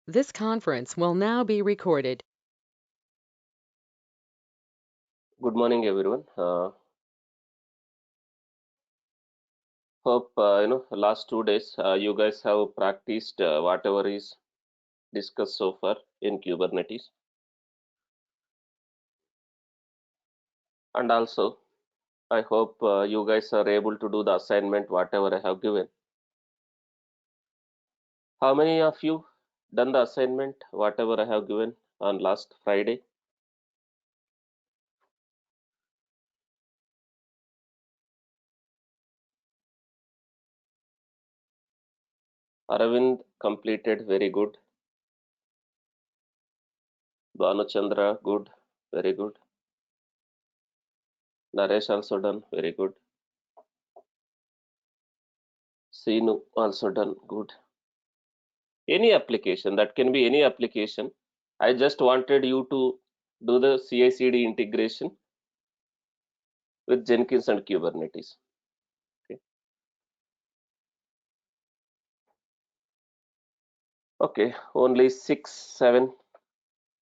This conference will now be recorded. Good morning, everyone. Hope last 2 days you guys have practiced whatever is discussed so far in Kubernetes, and also I hope you guys are able to do the assignment whatever I have given. How many of you done the assignment whatever I have given on last Friday? Aravind completed, very good. Bhanuchandra, good, very good. Naresh also done, very good. Seenu also done, good. Any application, that can be any application. I just wanted you to do the CI/CD integration with Jenkins and Kubernetes. Okay. Okay, only 6, 7,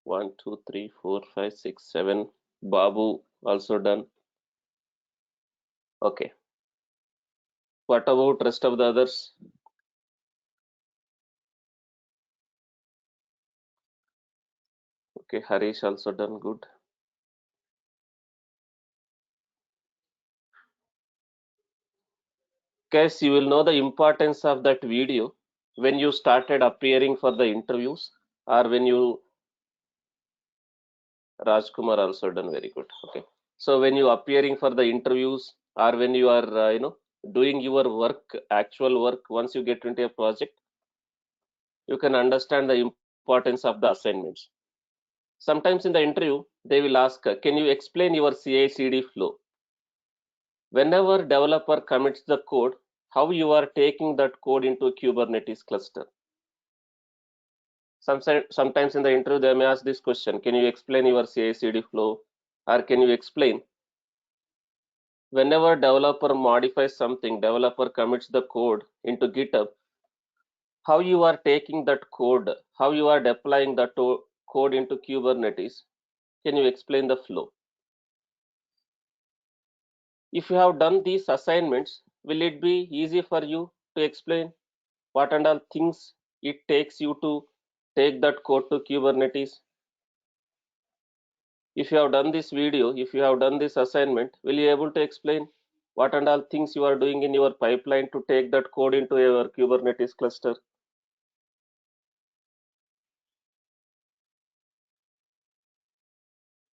1, 2, 3, 4, 5, 6, 7. Babu also done. Okay. What about rest of the others? Okay, Harish also done, good. Guys, you will know the importance of that video when you started appearing for the interviews, or when you Rajkumar also done, very good. Okay. So when you appearing for the interviews, or when you are doing your work, actual work, once you get into a project, you can understand the importance of the assignments. Sometimes in the interview, they will ask, can you explain your CI/CD flow? Whenever developer commits the code, how you are taking that code into a Kubernetes cluster? Sometimes in the interview, they may ask this question, can you explain your CI/CD flow? Or can you explain, whenever developer modifies something, developer commits the code into GitHub, how you are taking that code, how you are deploying that code into Kubernetes? Can you explain the flow? If you have done these assignments, will it be easy for you to explain what and all things it takes you to take that code to Kubernetes? If you have done this video, if you have done this assignment, will you able to explain what and all things you are doing in your pipeline to take that code into your Kubernetes cluster?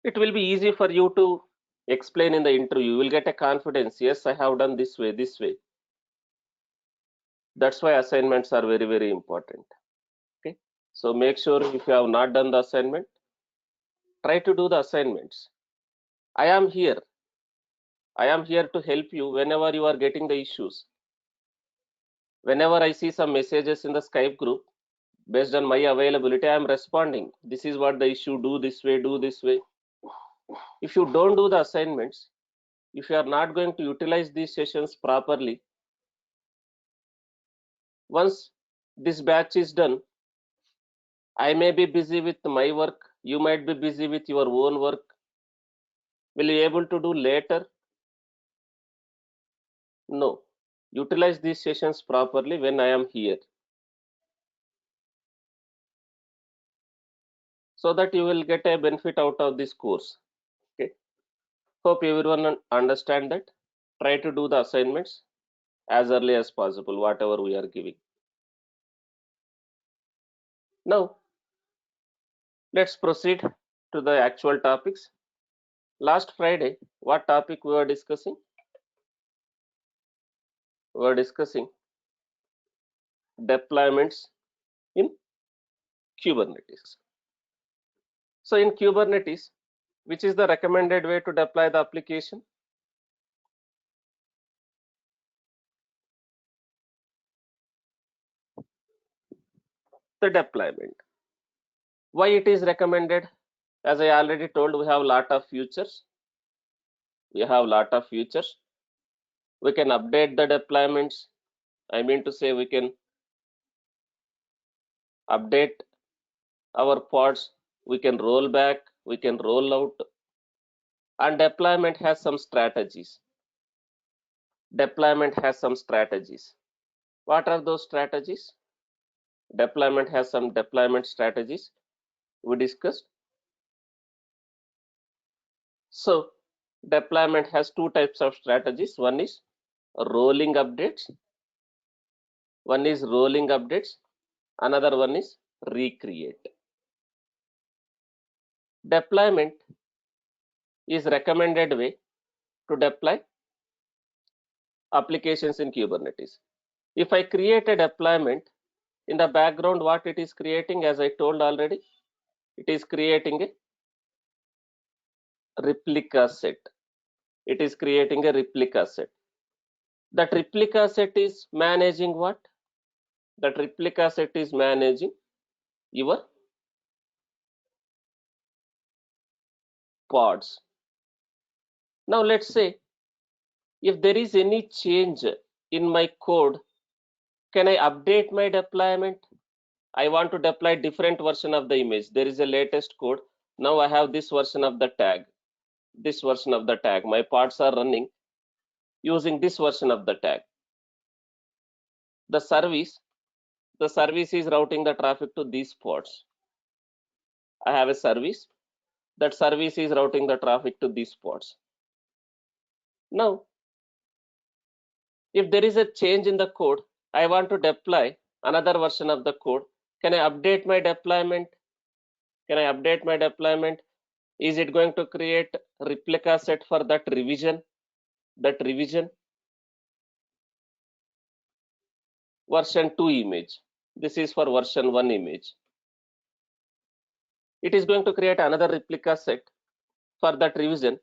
It will be easy for you to explain in the interview. You will get a confidence. Yes, I have done this way, this way. That's why assignments are very, very important. Okay. So make sure if you have not done the assignment, try to do the assignments. I am here. I am here to help you whenever you are getting the issues. Whenever I see some messages in the Skype group, based on my availability, I am responding. This is what the issue, do this way, do this way. If you don't do the assignments, if you are not going to utilize these sessions properly, once this batch is done, I may be busy with my work, you might be busy with your own work. Will you able to do later? No. Utilize these sessions properly when I am here, so that you will get a benefit out of this course. Okay. Hope everyone understand that. Try to do the assignments as early as possible, whatever we are giving. Now, let's proceed to the actual topics. Last Friday, what topic we were discussing? We were discussing deployments in Kubernetes. So in Kubernetes, which is the recommended way to deploy the application? The deployment. Why it is recommended? As I already told, we have a lot of features. We have a lot of features. We can update the deployments. I mean to say, we can update our pods, we can roll back, we can roll out, and deployment has some strategies. Deployment has some strategies. What are those strategies? Deployment has some deployment strategies we discussed. So deployment has two types of strategies. One is rolling updates. One is rolling updates. Another one is recreate. Deployment is recommended way to deploy applications in Kubernetes. If I create a deployment, in the background, what it is creating, as I told already, it is creating a replica set. It is creating a replica set. That replica set is managing what? That replica set is managing your pods. Now let's say if there is any change in my code, can I update my deployment? I want to deploy different version of the image. There is a latest code. Now I have this version of the tag. This version of the tag. My pods are running using this version of the tag. The service is routing the traffic to these pods. I have a service. That service is routing the traffic to these pods. Now, if there is a change in the code, I want to deploy another version of the code. Can I update my deployment? Can I update my deployment? Is it going to create replica set for that revision? That revision? Version 2 image. This is for version 1 image. It is going to create another replica set for that revision.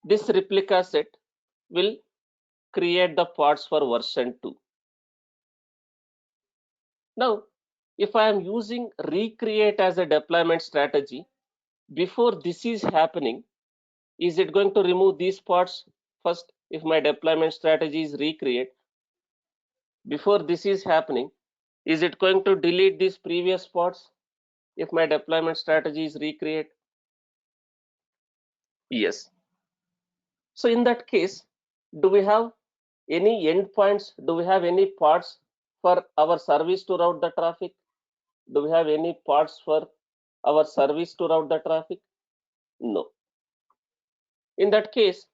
This replica set will create the pods for version 2. Now, if I am using recreate as a deployment strategy, before this is happening, is it going to remove these pods first? If my deployment strategy is recreate, before this is happening, is it going to delete these previous pods if my deployment strategy is recreate? Yes. So in that case, do we have any endpoints? Do we have any pods for our service to route the traffic? Do we have any pods for our service to route the traffic? No. In that case,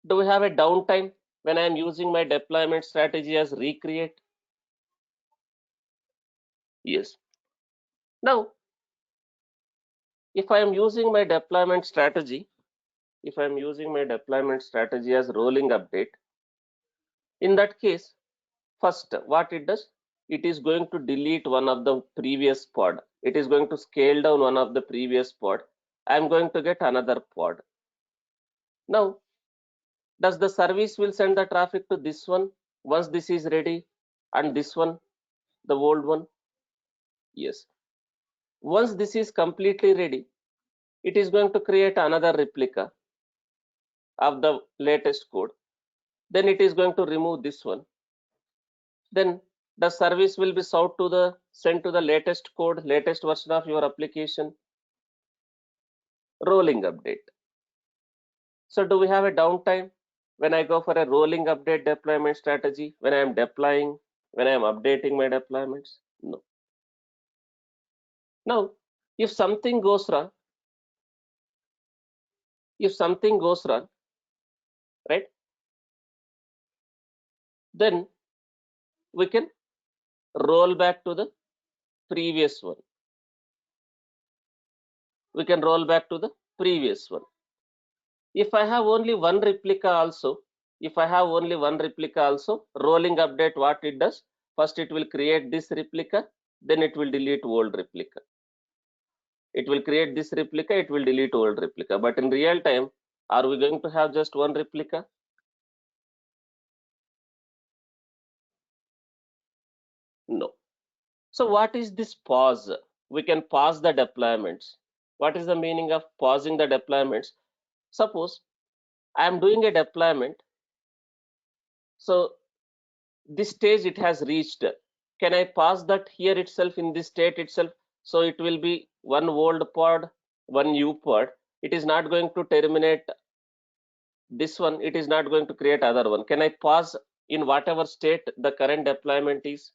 do we have a downtime when I am using my deployment strategy as recreate? Yes. Now, if I am using my deployment strategy, if I am using my deployment strategy as rolling update, in that case, first what it does, it is going to delete one of the previous pod. It is going to scale down one of the previous pod. I am going to get another pod. Now, does the service will send the traffic to this one once this is ready, and this one, the old one? Yes. Once this is completely ready, it is going to create another replica of the latest code. Then it is going to remove this one. Then the service will be sent to the latest code, latest version of your application. Rolling update. So do we have a downtime when I go for a rolling update deployment strategy, when I am deploying, when I am updating my deployments? No. Now, if something goes wrong, right, then we can roll back to the previous one. We can roll back to the previous one. If I have only one replica also, rolling update, what it does, first it will create this replica, then it will delete old replica. It will create this replica, it will delete old replica. But in real time, are we going to have just one replica? No. So what is this pause? We can pause the deployments. What is the meaning of pausing the deployments? Suppose I am doing a deployment. So this stage it has reached. Can I pause that here itself in this state itself? So it will be one old pod, one new pod. It is not going to terminate this one. It is not going to create other one. Can I pause in whatever state the current deployment is?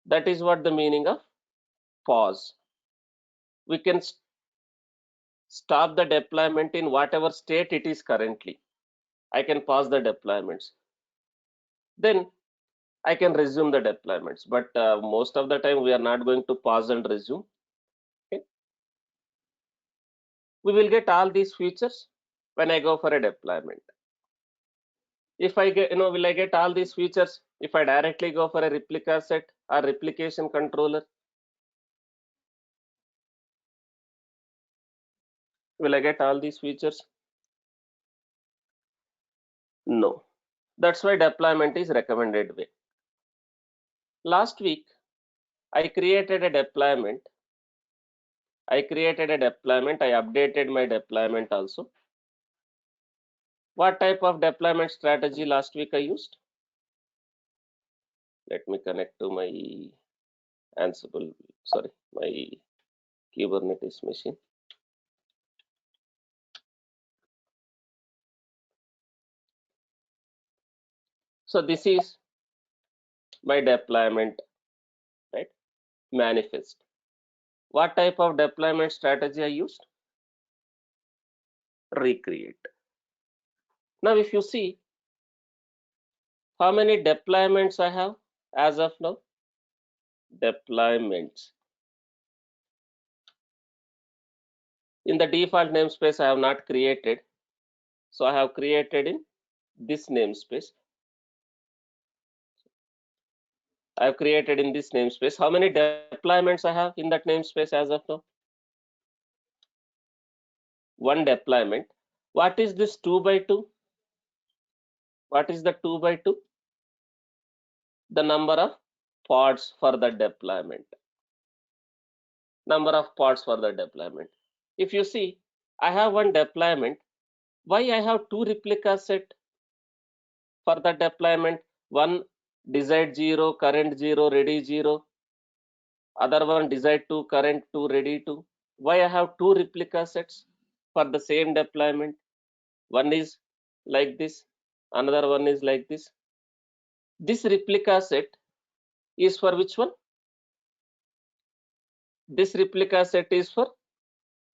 That is what the meaning of pause. We can stop the deployment in whatever state it is currently. I can pause the deployments. Then I can resume the deployments. But most of the time we are not going to pause and resume. Okay. We will get all these features when I go for a deployment. If I get, will I get all these features if I directly go for a replica set or replication controller? Will I get all these features? No. That's why deployment is recommended way. Last week, I created a deployment. I updated my deployment also. What type of deployment strategy last week I used? Let me connect to my Ansible, sorry, my Kubernetes machine. So this is my deployment, right? Manifest. What type of deployment strategy I used? Recreate. Now, if you see how many deployments I have as of now, deployments. In the default namespace, I have not created. So I have created in this namespace. I have created in this namespace. How many deployments I have in that namespace as of now? One deployment. What is this 2 by 2? What is the 2 by 2? The number of pods for the deployment. Number of pods for the deployment. If you see, I have one deployment. Why I have two replica set for the deployment? One desired 0, current 0, ready 0. Other one desired 2, current 2, ready 2. Why I have two replica sets for the same deployment? One is like this, another one is like this. This replica set is for which one? This replica set is for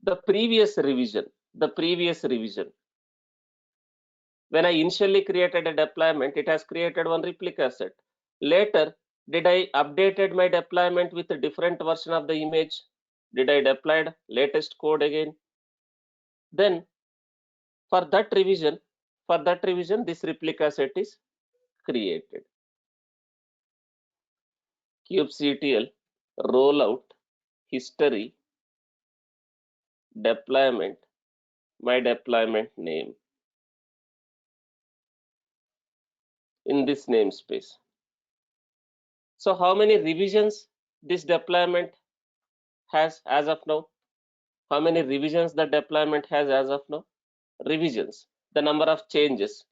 the previous revision. When I initially created a deployment, it has created one replica set. Later, did I updated my deployment with a different version of the image? Did I deployed latest code again? Then for that revision, this replica set is created. kubectl rollout history deployment, my deployment name in this namespace. So how many revisions this deployment has as of now? How many revisions the deployment has as of now? Revisions, the number of changes.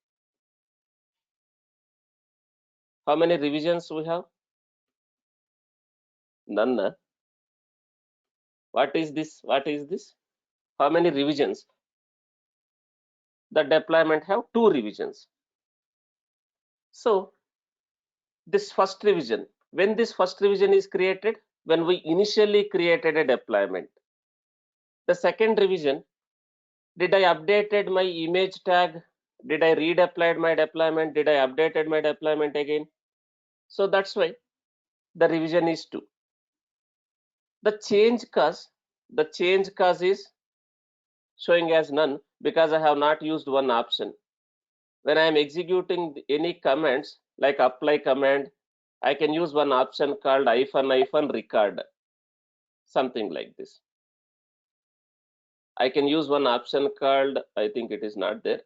How many revisions we have? None. What is this? How many revisions? The deployment have two revisions. So this first revision, when this first revision is created, when we initially created a deployment. The second revision, did I updated my image tag? Did I redeployed my deployment? Did I updated my deployment again? So that's why the revision is 2. The change cause is showing as none because I have not used one option. When I am executing any commands like apply command, I can use one option called -record, something like this. I can use one option called, I think it is not there.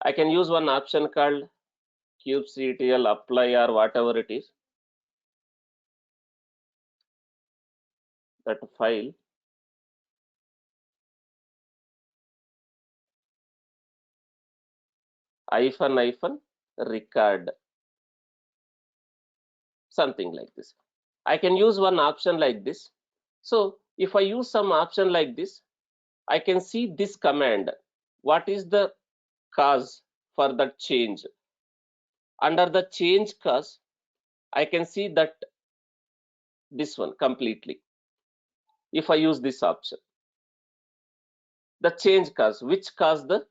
I can use one option called kubectl apply or whatever it is. That file. -record, something like this. I can use one option like this. So if I use some option like this, I can see this command. What is the cause for that change? Under the change cause, I can see that this one completely. If I use this option, the change cause, which caused the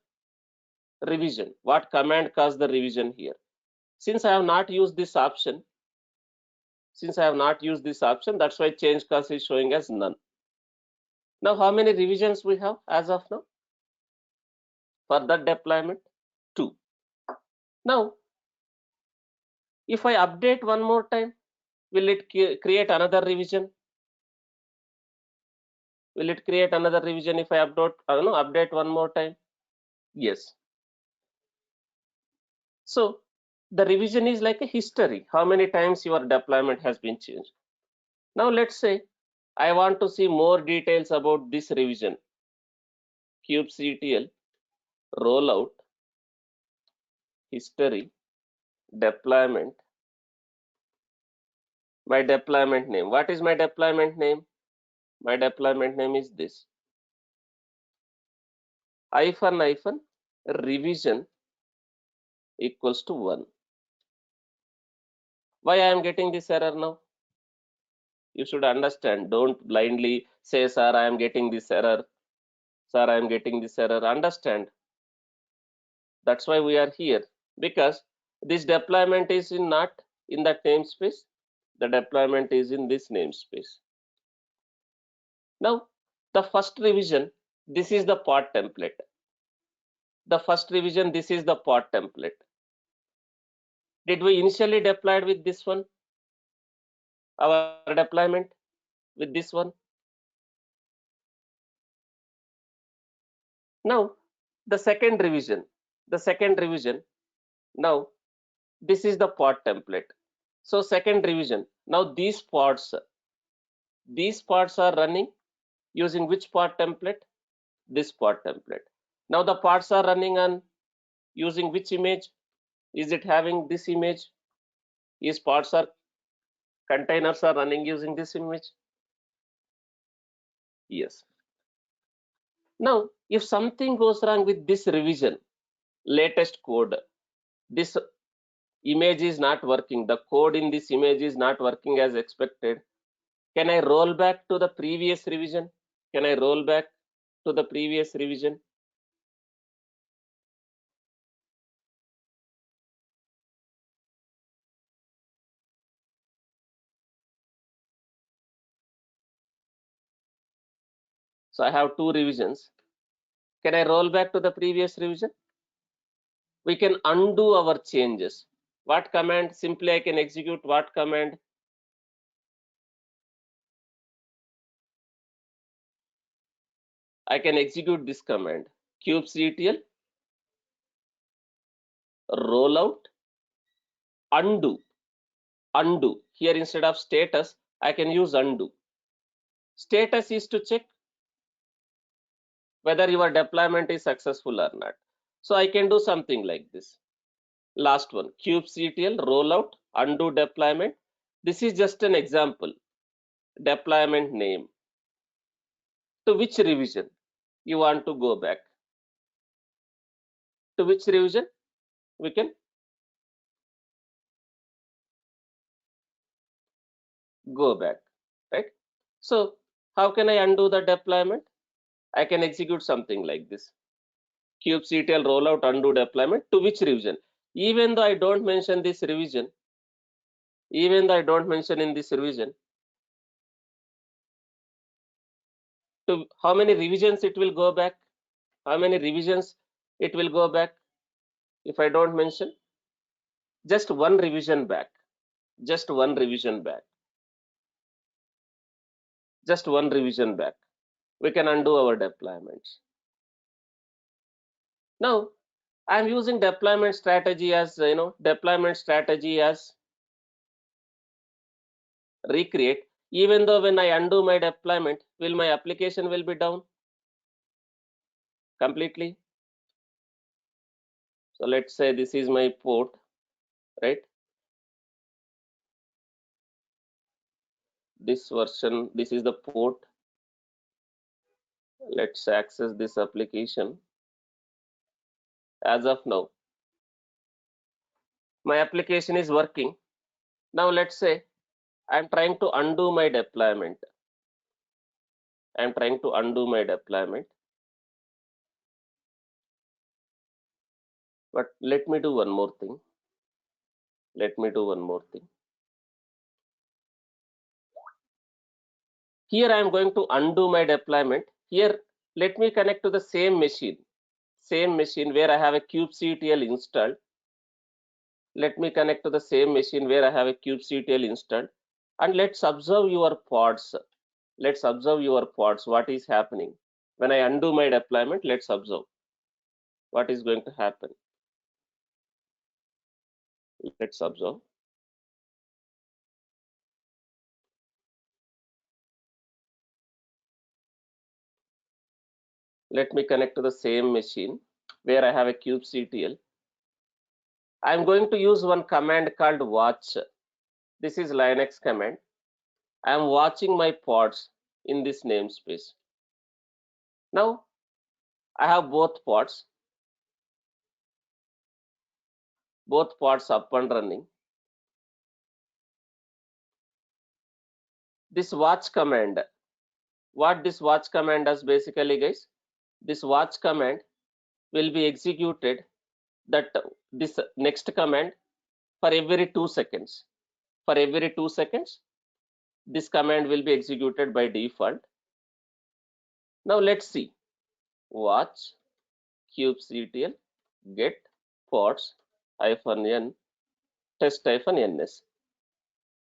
revision? What command caused the revision here? Since I have not used this option, that's why change cause is showing as none. Now, how many revisions we have as of now for that deployment? 2. Now, if I update one more time, will it create another revision? Will it create another revision if I update one more time? Yes. So the revision is like a history, how many times your deployment has been changed. Now let's say I want to see more details about this revision. kubectl rollout history deployment. My deployment name. What is my deployment name? My deployment name is this. Hyphen revision equals to 1. Why I am getting this error now? You should understand. Don't blindly say, sir, I am getting this error. Sir, I am getting this error. Understand. That's why we are here, because this deployment is not in that namespace. The deployment is in this namespace. Now, the first revision, this is the pod template. The first revision, this is the pod template. Did we initially deployed with this one? Our deployment with this one? Now, the second revision, now this is the pod template. So second revision, now these pods are running using which pod template? This pod template. Now the pods are running on using which image? Is it having this image? Is pods are containers are running using this image? Yes. Now, if something goes wrong with this revision, latest code, this image is not working, the code in this image is not working as expected, can I roll back to the previous revision? Can I roll back to the previous revision? So I have 2 revisions. Can I roll back to the previous revision? We can undo our changes. What command? Simply I can execute what command? I can execute this command, kubectl rollout undo. Here instead of status, I can use undo. Status is to check whether your deployment is successful or not. So I can do something like this. Last one, kubectl rollout undo deployment. This is just an example. Deployment name. To which revision you want to go back? To which revision? We can go back, right? So how can I undo the deployment? I can execute something like this. kubectl rollout undo deployment to which revision? Even though I don't mention this revision, to how many revisions it will go back? How many revisions it will go back if I don't mention? Just one revision back. Just one revision back. Just one revision back. We can undo our deployments. Now, I'm using deployment strategy as recreate. Even though when I undo my deployment, will my application will be down completely? So let's say this is my port, right? this version, this is the port. Let's access this application. As of now, my application is working. Now let's say I'm trying to undo my deployment. I'm trying to undo my deployment. But let me do one more thing. Let me do one more thing. Here I am going to undo my deployment. Here, let me connect to the same machine where I have a kubectl installed. Let me connect to the same machine where I have a kubectl installed, and let's observe your pods. Let's observe your pods. What is happening when I undo my deployment? Let's observe what is going to happen. Let's observe. Let me connect to the same machine where I have a kubectl. I'm going to use one command called watch. This is Linux command. I am watching my pods in this namespace. Now I have both pods up and running. This watch command, what this watch command does basically, guys, this watch command will be executed, that this next command, for every 2 seconds. For every 2 seconds, this command will be executed by default. Now let's see. Watch kubectl get pods -n test-ns.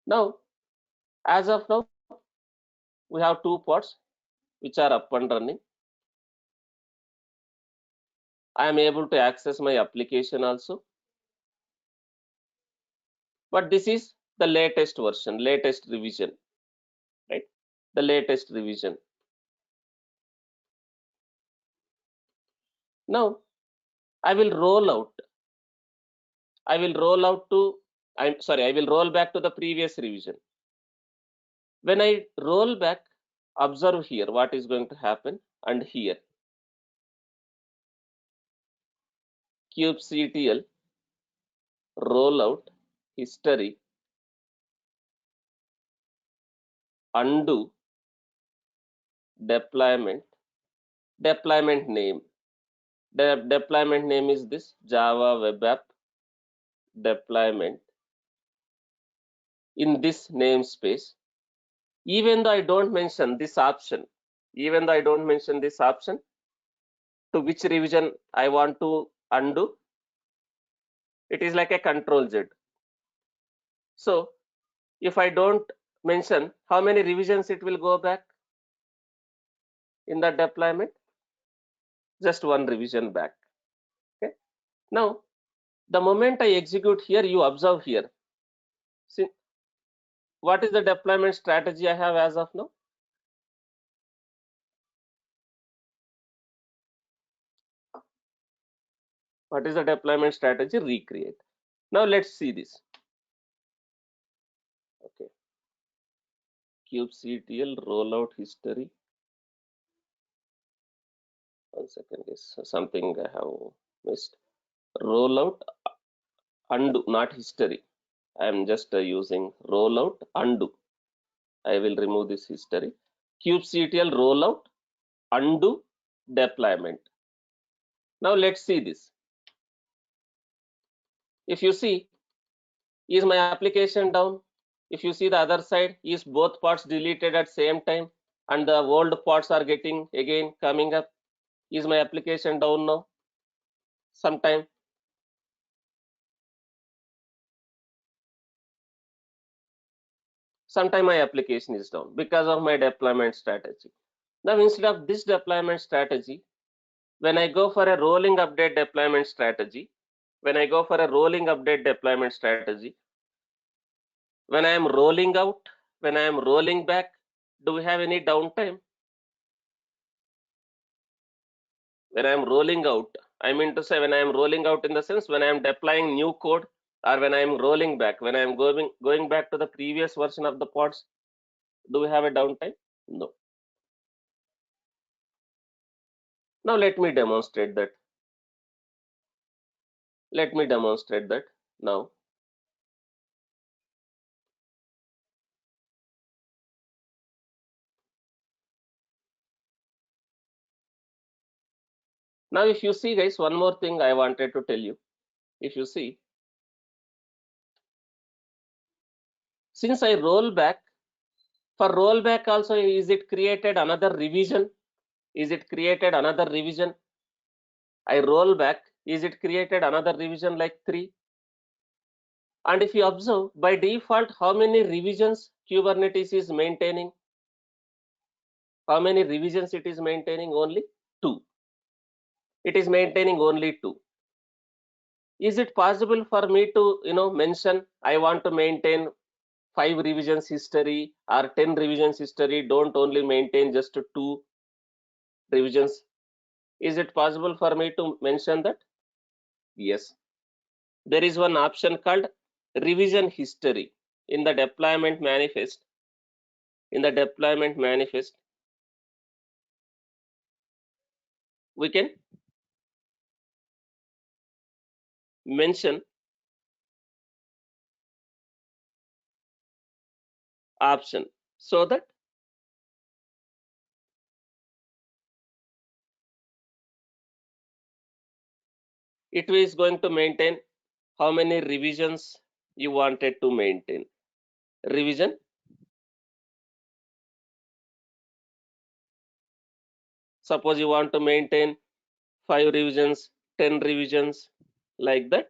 Now, as of now, we have 2 pods which are up and running. I am able to access my application also. But this is the latest version, latest revision, right? The latest revision. Now, I will roll out. I will roll back to the previous revision. When I roll back, observe here what is going to happen, and here kubectl rollout history undo deployment name. The deployment name is this Java web app deployment in this namespace. Even though I don't mention this option, to which revision I want to undo, it is like a control Z. So if I don't mention, how many revisions it will go back in that deployment? Just one revision back. Okay. Now, the moment I execute here, you observe here. See, what is the deployment strategy I have as of now? What is the deployment strategy? Recreate. Now let's see this. Okay. kubectl rollout history. One second, is something I have missed. Rollout undo, not history. I am just using rollout undo. I will remove this history. kubectl rollout undo deployment. Now let's see this. If you see, is my application down? If you see the other side, is both parts deleted at same time and the old parts are getting again coming up? Is my application down now? Sometime my application is down because of my deployment strategy. Now instead of this deployment strategy, when I go for a rolling update deployment strategy, when I am rolling out, when I am rolling back, do we have any downtime? When I am rolling out, I mean to say, when I am rolling out in the sense when I am deploying new code, or when I am rolling back, when I am going back to the previous version of the pods, Do we have a downtime? No. Now let me demonstrate that. Let me demonstrate that now. Now if you see guys, one more thing I wanted to tell you. If you see, since I roll back, for rollback also, is it created another revision? Is it created another revision? I roll back, is it created another revision like 3? And if you observe, by default, how many revisions Kubernetes is maintaining? How many revisions it is maintaining? Only 2. It is maintaining only 2. Is it possible for me to mention I want to maintain 5 revisions history or 10 revisions history? Don't only maintain just 2 revisions. Is it possible for me to mention that? Yes. There is one option called revision history in the deployment manifest. In the deployment manifest, we can mention option so that it is going to maintain how many revisions you wanted to maintain. Revision. Suppose you want to maintain 5 revisions, 10 revisions, like that,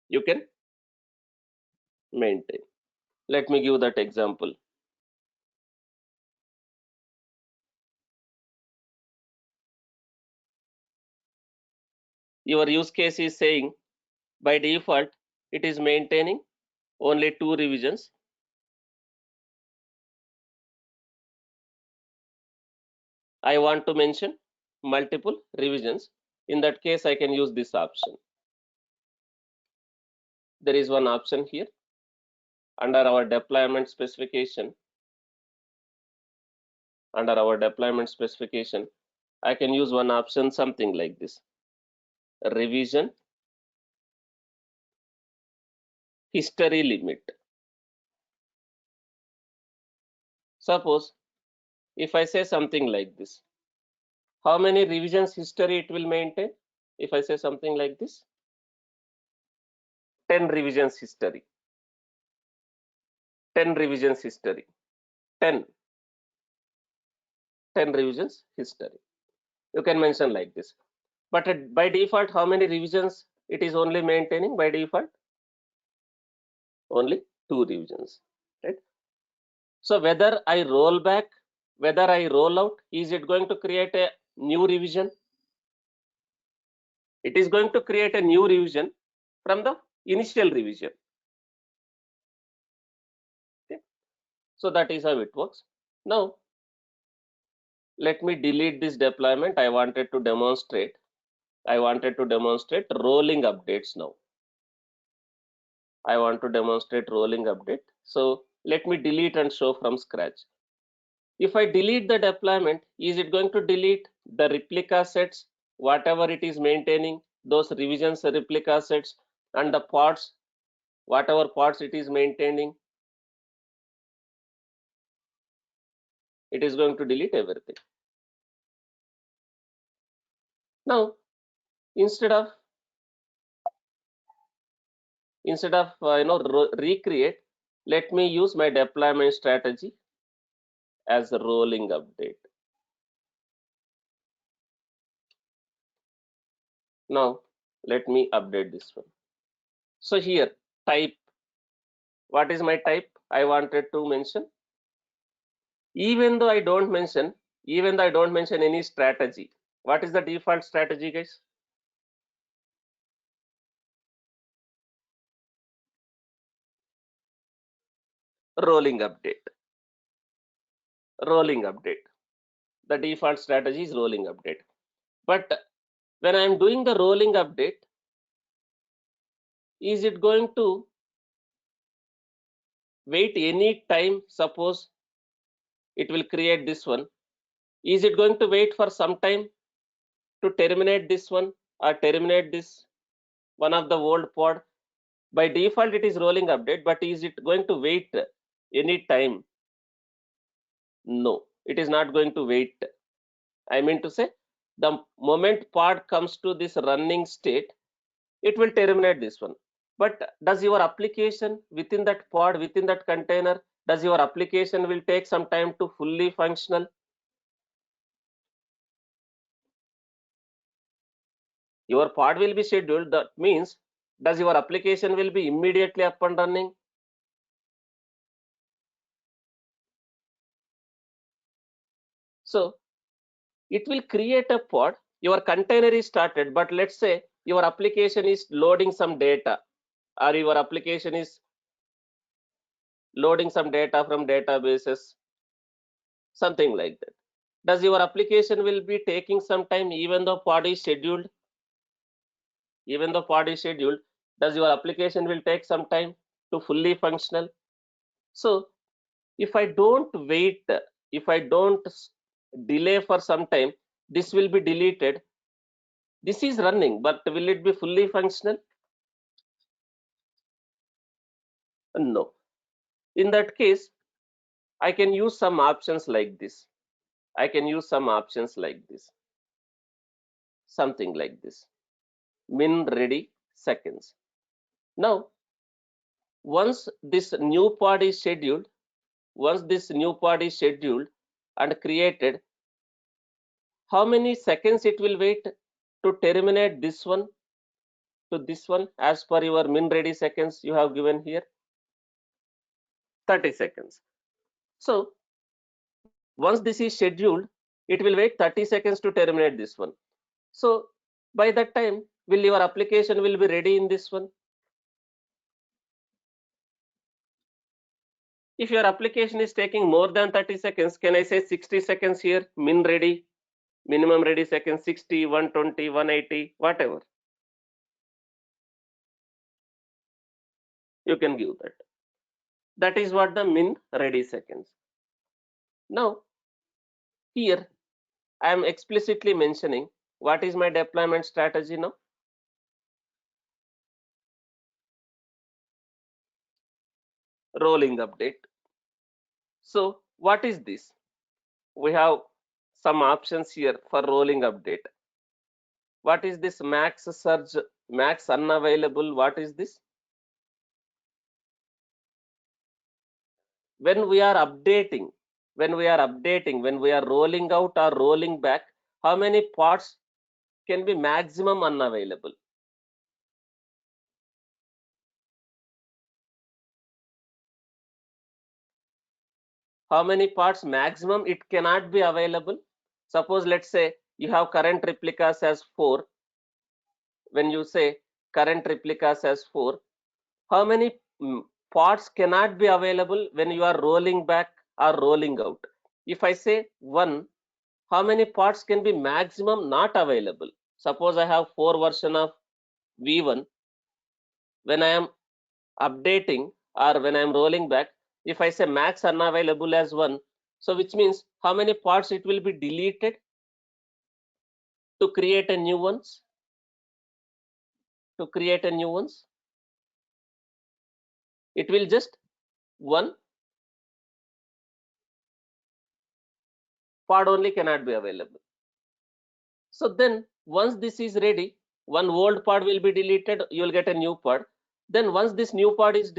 you can maintain. Let me give that example. Your use case is saying by default it is maintaining only 2 revisions. I want to mention multiple revisions. In that case, I can use this option. There is one option here under our deployment specification. Under our deployment specification, I can use one option something like this: revision history limit. Suppose if I say something like this, how many revisions history it will maintain? If I say something like this, 10 revisions history, 10 revisions history, 10 revisions history. You can mention like this. But by default, how many revisions it is only maintaining? By default, only 2 revisions, right? So whether I roll back, whether I roll out, is it going to create a new revision? It is going to create a new revision from the initial revision. Okay? So that is how it works. Now, let me delete this deployment. I wanted to demonstrate rolling updates now. I want to demonstrate rolling update. So let me delete and show from scratch. If I delete the deployment, is it going to delete the replica sets, whatever it is maintaining, those revisions replica sets, and the pods, whatever pods it is maintaining? It is going to delete everything. Now, instead of recreate, let me use my deployment strategy as a rolling update. Now, let me update this one. So here, type. What is my type? I wanted to mention. Even though I don't mention any strategy. What is the default strategy, guys? Rolling update. Rolling update. The default strategy is rolling update. But when I'm doing the rolling update, is it going to wait any time, suppose it will create this one, is it going to wait for some time to terminate this one or terminate this one of the old pod? By default it is rolling update, but is it going to wait any time? No, it is not going to wait. I mean to say, the moment pod comes to this running state, it will terminate this one. But does your application within that pod, within that container, does your application will take some time to fully functional? Your pod will be scheduled. That means, does your application will be immediately up and running? So it will create a pod. Your container is started, but let's say your application is loading some data, or your application is loading some data from databases, something like that. Does your application will be taking some time even though pod is scheduled? Even though pod is scheduled, does your application will take some time to fully functional? So if I don't wait, if I don't delay for some time, this will be deleted. This is running, but will it be fully functional? No. In that case, I can use some options like this. I can use some options like this. Something like this. Min ready seconds. Now, once this new pod is scheduled, and created, how many seconds it will wait to terminate this one to this one? As per your min ready seconds you have given here, 30 seconds. So once this is scheduled, it will wait 30 seconds to terminate this one. So by that time, will your application will be ready in this one? If your application is taking more than 30 seconds, can I say 60 seconds here, min ready, minimum ready seconds, 60, 120, 180, whatever? You can give that. That is what the min ready seconds. Now, here I am explicitly mentioning what is my deployment strategy now. Rolling update. So what is this? We have some options here for rolling update. What is this max surge, max unavailable? What is this? When we are updating, when we are rolling out or rolling back, how many pods can be maximum unavailable? How many pods maximum it cannot be available? Suppose let's say you have current replicas as 4. When you say current replicas as 4, how many pods cannot be available when you are rolling back or rolling out? If I say 1, how many pods can be maximum not available? Suppose I have 4 version of V1. When I am updating or when I am rolling back, if I say max unavailable as 1, so which means how many pods it will be deleted to create a new ones? To create a new ones, it will just 1 pod only cannot be available. So then once this is ready, one old pod will be deleted, you will get a new pod. Then once this new pod is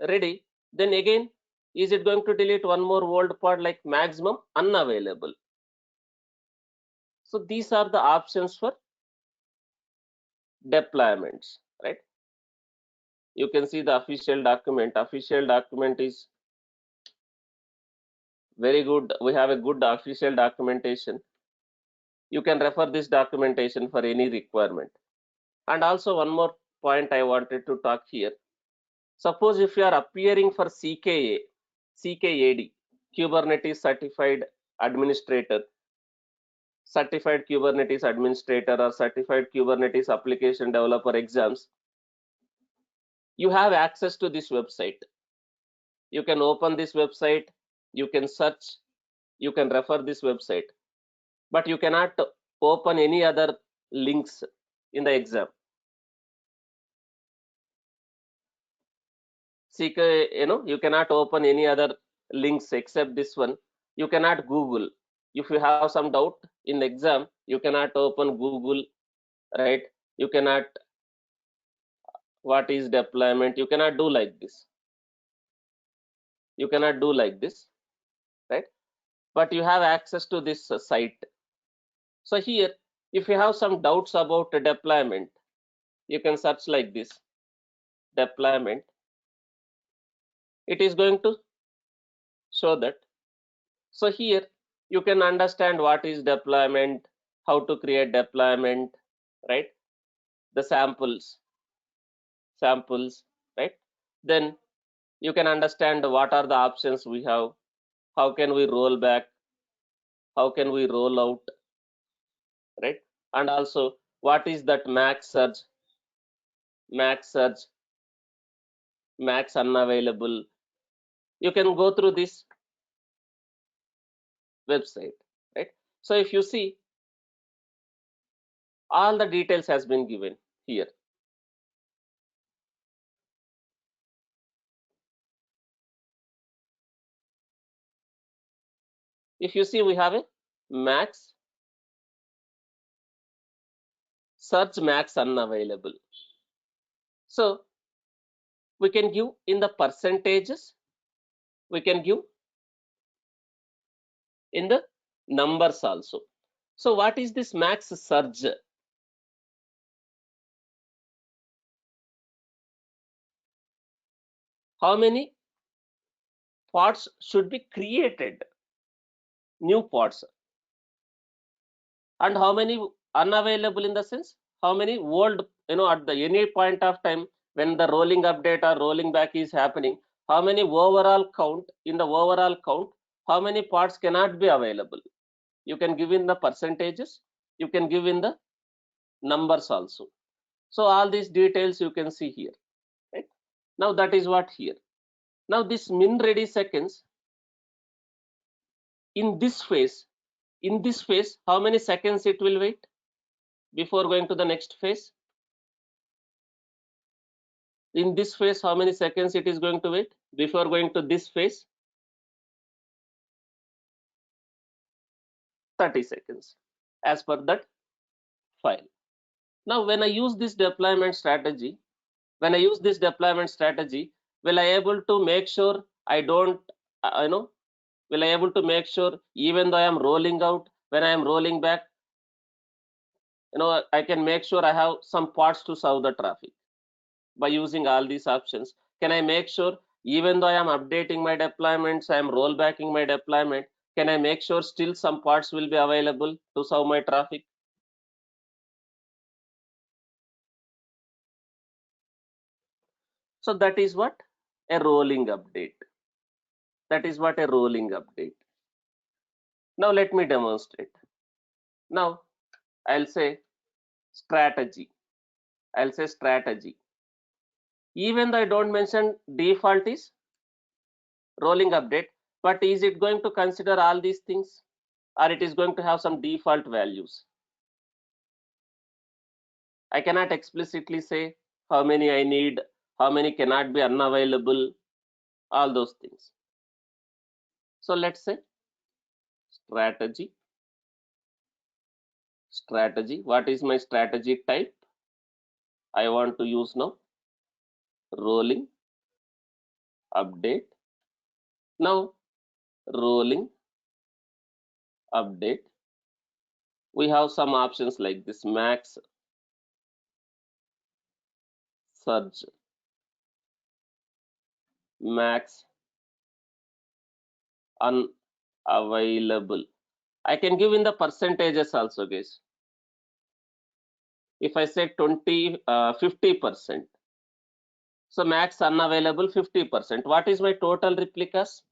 ready, then again, is it going to delete one more old pod, like maximum unavailable? So these are the options for deployments, right? You can see the official document. Official document is very good. We have a good official documentation. You can refer this documentation for any requirement. And also one more point I wanted to talk here. Suppose if you are appearing for CKAD, Kubernetes Certified Administrator, Certified Kubernetes Administrator, or Certified Kubernetes Application Developer exams, you have access to this website. You can open this website, you can search, you can refer this website, but you cannot open any other links in the exam. Seek you cannot open any other links except this one. You cannot Google. If you have some doubt in exam, you cannot open Google, right? You cannot, what is deployment? You cannot do like this. You cannot do like this, right? But you have access to this site. So here, if you have some doubts about the deployment, you can search like this, deployment. It is going to show that. So here you can understand what is deployment, how to create deployment, right? The samples, right? Then you can understand what are the options we have, how can we roll back, how can we roll out, right? And also what is that max surge, max unavailable. You can go through this website, right? So if you see, all the details has been given here. If you see, we have a max search, max unavailable. So we can give in the percentages, we can give in the numbers also. So what is this max surge? How many pods should be created, new pods, and how many unavailable, in the sense how many old, at the any point of time when the rolling update or rolling back is happening, how many overall count, in the overall count, how many pods cannot be available. You can give in the percentages, you can give in the numbers also. So all these details you can see here, right? Now that is what here. Now this min ready seconds, in this phase, how many seconds it will wait before going to the next phase? In this phase, how many seconds it is going to wait before going to this phase? 30 seconds as per that file. Now when I use this deployment strategy, will I able to make sure I don't, will I able to make sure even though I am rolling out, when I am rolling back, I can make sure I have some parts to serve the traffic by using all these options? Can I make sure even though I am updating my deployments, I am rollbacking my deployment, can I make sure still some parts will be available to serve my traffic? So that is what a rolling update. That is what a rolling update. Now let me demonstrate. Now I'll say strategy. I'll say strategy. Even though I don't mention default is rolling update, but is it going to consider all these things, or it is going to have some default values? I cannot explicitly say how many I need, how many cannot be unavailable, all those things. So let's say strategy. What is my strategy type? I want to use now rolling update. Now rolling update. We have some options like this: max surge, max unavailable. I can give in the percentages also, guys. If I say 50%, so max unavailable 50%. What is my total replicas?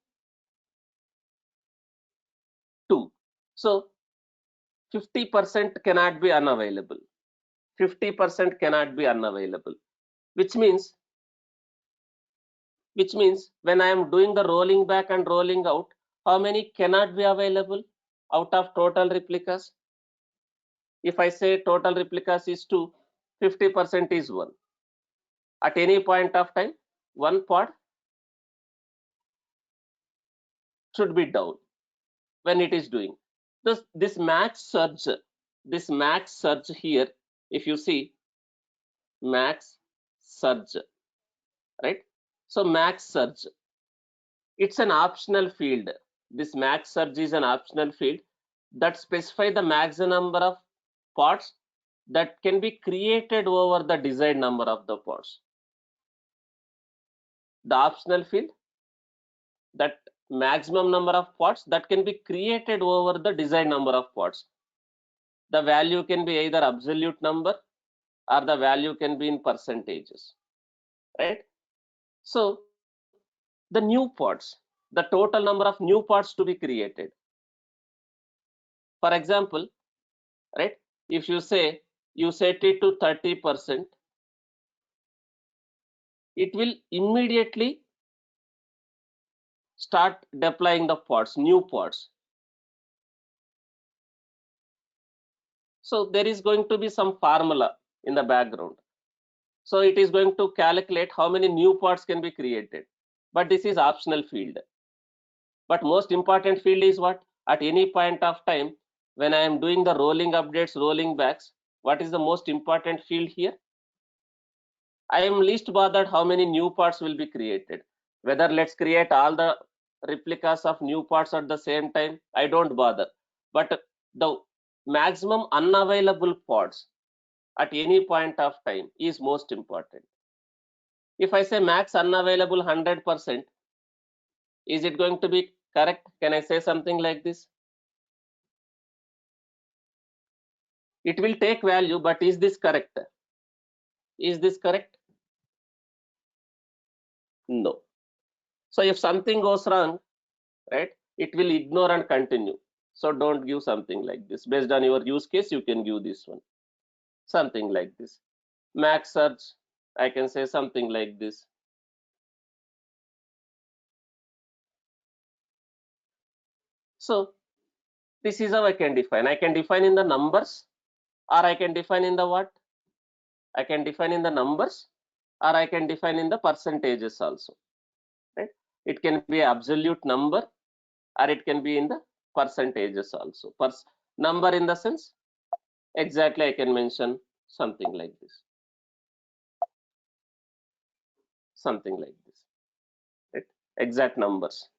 2. So 50% cannot be unavailable. 50% cannot be unavailable, which means which means when I am doing the rolling back and rolling out, how many cannot be available out of total replicas? If I say total replicas is 2, 50% is 1. At any point of time, one pod should be down when it is doing. This max surge here, if you see max surge, right? So max surge, it's an optional field. This max surge is an optional field that specify the maximum number of pods that can be created over the desired number of the pods. The optional field, that maximum number of pods that can be created over the desired number of pods. The value can be either absolute number or the value can be in percentages, right? So the new pods, the total number of new pods to be created. For example, right, if you say you set it to 30%, it will immediately start deploying the pods, new pods. So there is going to be some formula in the background. So it is going to calculate how many new pods can be created. But this is optional field. But most important field is what? At any point of time, when I am doing the rolling updates, rolling backs, what is the most important field here? I am least bothered how many new pods will be created. Whether let's create all the replicas of new pods at the same time, I don't bother. But the maximum unavailable pods at any point of time is most important. If I say max unavailable 100%, is it going to be correct? Can I say something like this? It will take value, but is this correct? Is this correct? No. So if something goes wrong, right, it will ignore and continue. So don't give something like this. Based on your use case, you can give this one. Something like this. Max search, I can say something like this. So this is how I can define. I can define in the numbers, or I can define in the what? I can define in the numbers, or I can define in the percentages also, right? It can be absolute number, or it can be in the percentages also. Number in the sense, exactly I can mention something like this. Something like this, right? Exact numbers.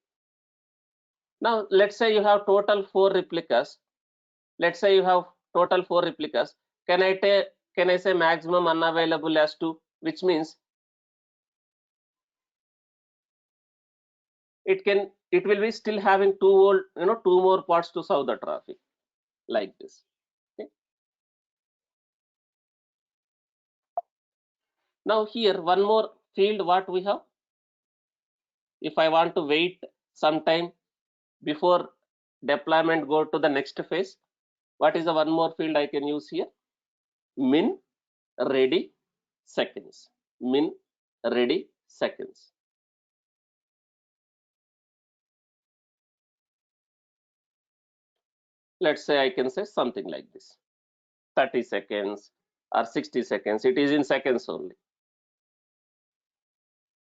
Now let's say you have total 4 replicas. Let's say you have total 4 replicas. Can I say maximum unavailable as 2, which means it will be still having 2 more pods to serve the traffic, like this. Okay. Now here one more field what we have. If I want to wait some time before deployment go to the next phase, what is the one more field I can use here? Min ready seconds. Min ready seconds. Let's say I can say something like this: 30 seconds or 60 seconds. It is in seconds only.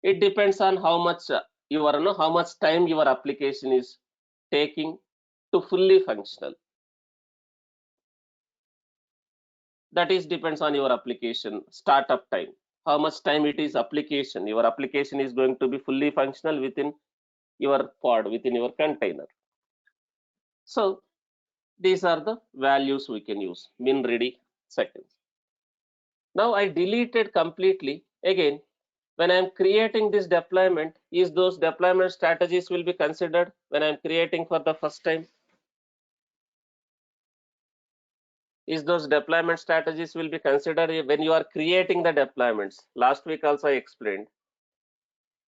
It depends on how much how much time your application is taking to fully functional. That is depends on your application startup time. How much time it is application. Your application is going to be fully functional within your pod, within your container. So these are the values we can use. Min ready seconds. Now I deleted completely. Again, when I'm creating this deployment, is those deployment strategies will be considered when I'm creating for the first time? Is those deployment strategies will be considered when you are creating the deployments? Last week also I explained.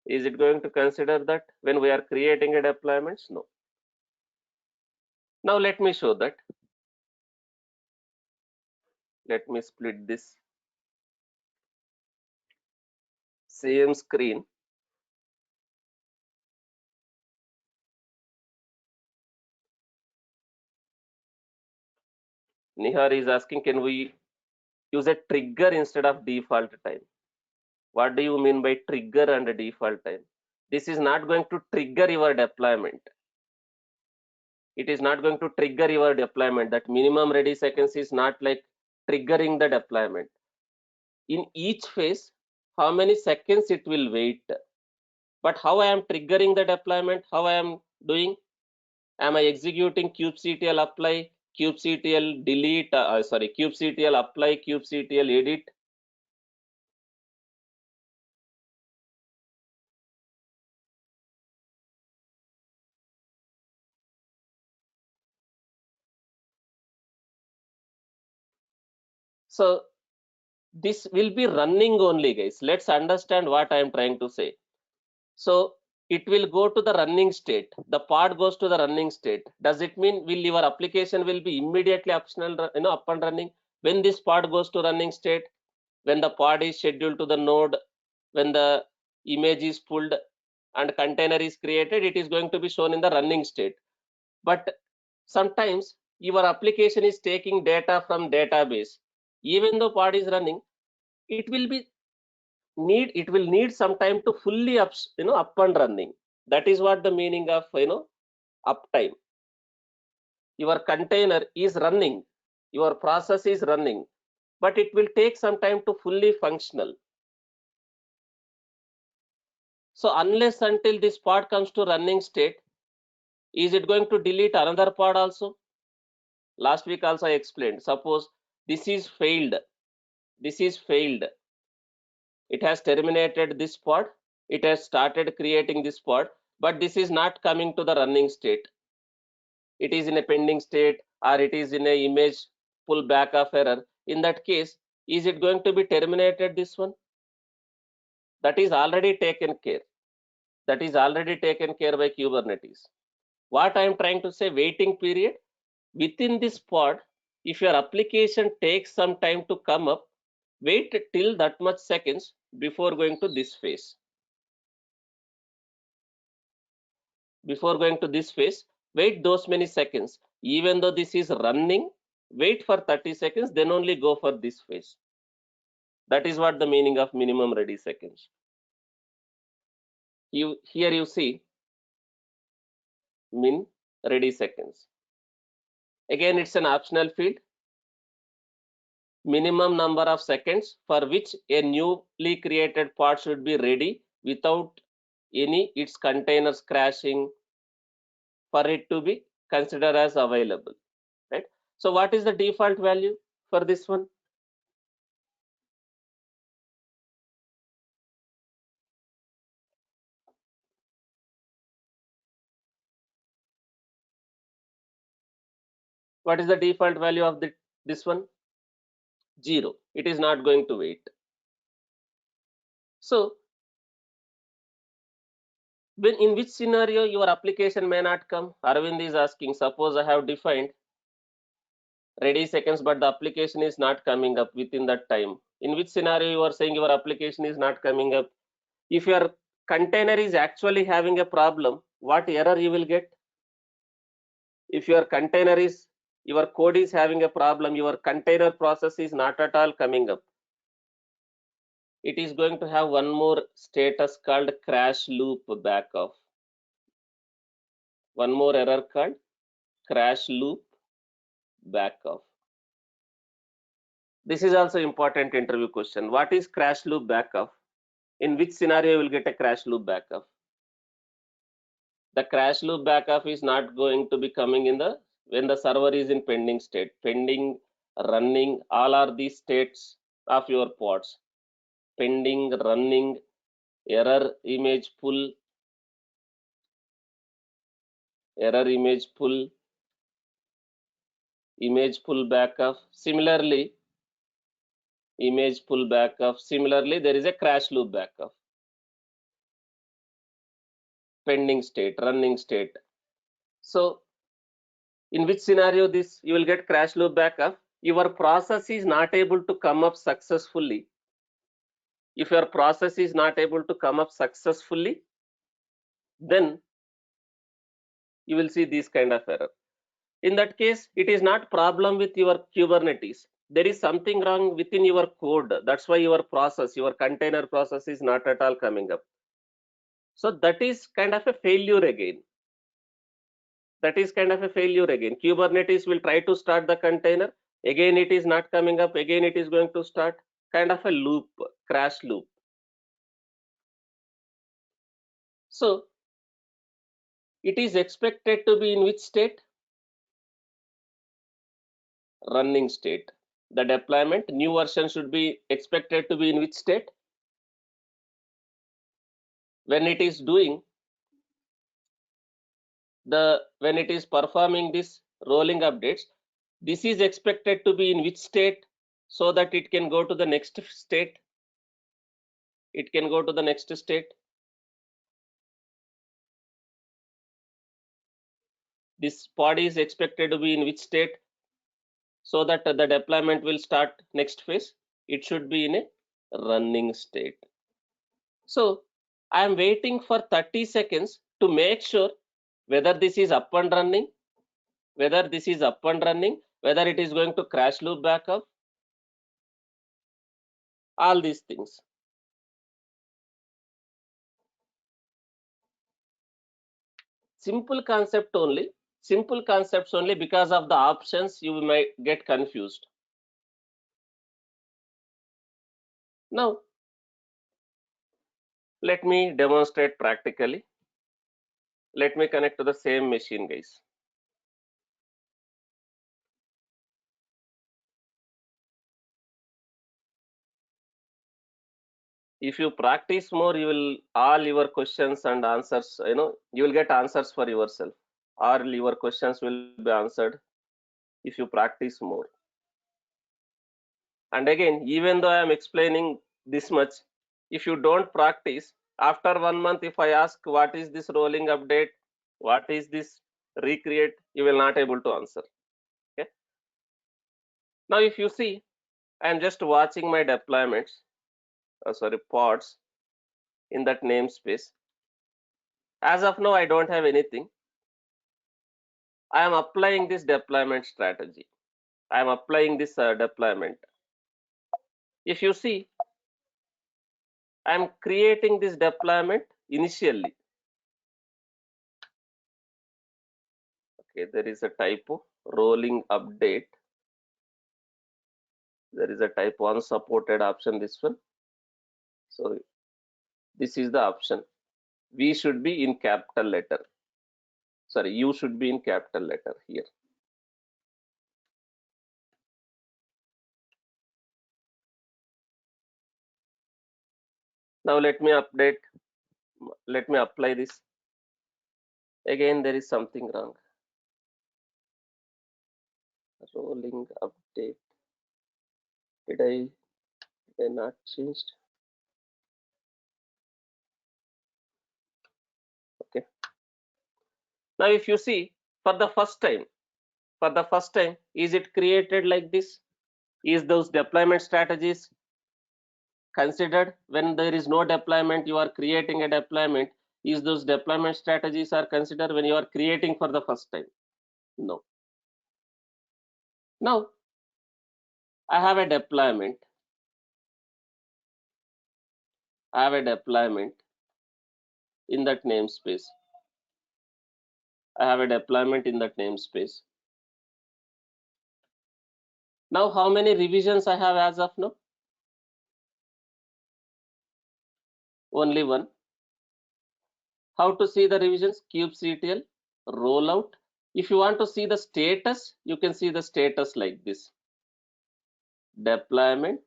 Is it going to consider that when we are creating a deployments? No. Now let me show that. Let me split this same screen. Nihar is asking, can we use a trigger instead of default time? What do you mean by trigger and default time? This is not going to trigger your deployment. It is not going to trigger your deployment. That minimum ready seconds is not like triggering the deployment. In each phase, how many seconds it will wait. But how I am triggering the deployment, how I am doing? Am I executing kubectl apply, kubectl delete, kubectl apply, kubectl edit? So this will be running only, guys. Let's understand what I am trying to say. So it will go to the running state. The pod goes to the running state. Does it mean will your application will be immediately up and running when this pod goes to running state? When the pod is scheduled to the node, when the image is pulled and container is created, it is going to be shown in the running state. But sometimes your application is taking data from database. Even though pod is running, it will need some time to fully up and running. That is what the meaning of uptime. Your container is running, your process is running, but it will take some time to fully functional. So unless until this pod comes to running state, is it going to delete another pod also? Last week also I explained. Suppose this is failed, it has terminated this pod, it has started creating this pod, but this is not coming to the running state. It is in a pending state, or it is in a image pullback of error. In that case, is it going to be terminated, this one? That is already taken care. That is already taken care by Kubernetes. What I am trying to say, waiting period within this pod, if your application takes some time to come up, wait till that much seconds before going to this phase. Before going to this phase, wait those many seconds. Even though this is running, wait for 30 seconds, then only go for this phase. That is what the meaning of minimum ready seconds. Here you see min ready seconds. Again, it's an optional field. Minimum number of seconds for which a newly created pod should be ready without any its containers crashing, for it to be considered as available, right? So what is the default value for this one? What is the default value of this one? 0. It is not going to wait. So in which scenario your application may not come? Arvind is asking, suppose I have defined ready seconds, but the application is not coming up within that time. In which scenario you are saying your application is not coming up? If your container is actually having a problem, what error you will get? If your code is having a problem, your container process is not at all coming up, it is going to have one more status called crash loop back off. One more error called crash loop back off. This is also important interview question. What is crash loop back off? In which scenario you will get a crash loop back off? The crash loop back off is not going to be coming in the when the server is in pending state. Pending, running, all are these states of your pods. Pending, running, error image pull, image pull back off. Similarly, image pull back off. Similarly, there is a crash loop back off. Pending state, running state. So in which scenario this you will get crash loop back off? Your process is not able to come up successfully. If your process is not able to come up successfully, then you will see this kind of error. In that case, it is not problem with your Kubernetes. There is something wrong within your code. That's why your process, your container process is not at all coming up. So that is kind of a failure again. That is kind of a failure again. Kubernetes will try to start the container. Again, it is not coming up. Again, it is going to start. Kind of a loop, crash loop. So it is expected to be in which state? Running state. The deployment, new version should be expected to be in which state? When it is doing when it is performing this rolling updates, this is expected to be in which state so that it can go to the next state? It can go to the next state. This pod is expected to be in which state so that the deployment will start next phase? It should be in a running state. So I am waiting for 30 seconds to make sure whether this is up and running, whether it is going to crash loop backup, all these things. Simple concepts only, because of the options you might get confused. Now let me demonstrate practically. Let me connect to the same machine, guys. If you practice more, you will all your questions and answers, you will get answers for yourself. All your questions will be answered if you practice more. And again, even though I am explaining this much, if you don't practice, after 1 month, if I ask what is this rolling update, what is this recreate, you will not able to answer. Okay. Now, if you see, I am just watching my deployments, pods in that namespace. As of now, I don't have anything. I am applying this deployment strategy. I am applying this deployment. If you see, I am creating this deployment initially. Okay, there is a typo, rolling update. There is a typo, unsupported option, this one. So this is the option. We should be in capital letter. Sorry, you should be in capital letter here. Now let me apply this. Again, there is something wrong. Rolling update. Did I not changed? Okay. Now if you see, for the first time, is it created like this? Is those deployment strategies considered? When there is no deployment, you are creating a deployment. Is those deployment strategies are considered when you are creating for the first time? No. Now I have a deployment. In that namespace. Now how many revisions I have as of now? Only one. How to see the revisions? kubectl rollout. If you want to see the status, you can see the status like this. Deployment,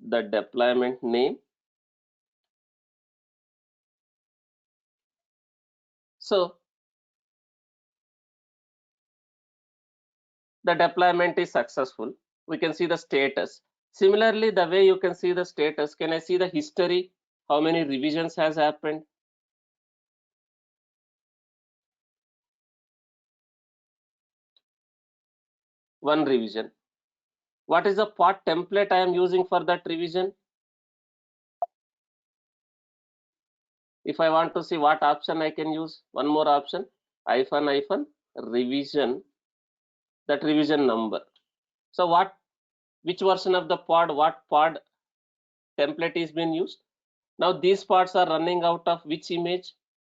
the deployment name. So the deployment is successful. We can see the status. Similarly, the way you can see the status, can I see the history? How many revisions has happened? One revision. What is the part template I am using for that revision? If I want to see what option I can use, one more option, hyphen revision, that revision number. So which version of the pod, what pod template is being used? Now these pods are running out of which image?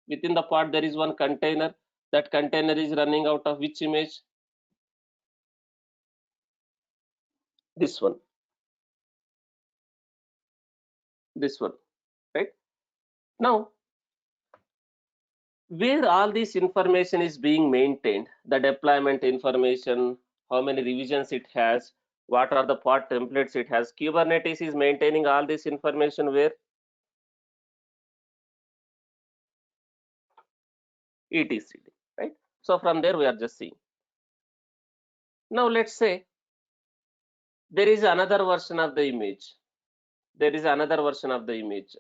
Within the pod there is one container. That container is running out of which image? This one. This one, right? Now, where all this information is being maintained, the deployment information, how many revisions it has, what are the pod templates it has, Kubernetes is maintaining all this information where? etcd, right? So from there we are just seeing. Now let's say there is another version of the image. There is another version of the image.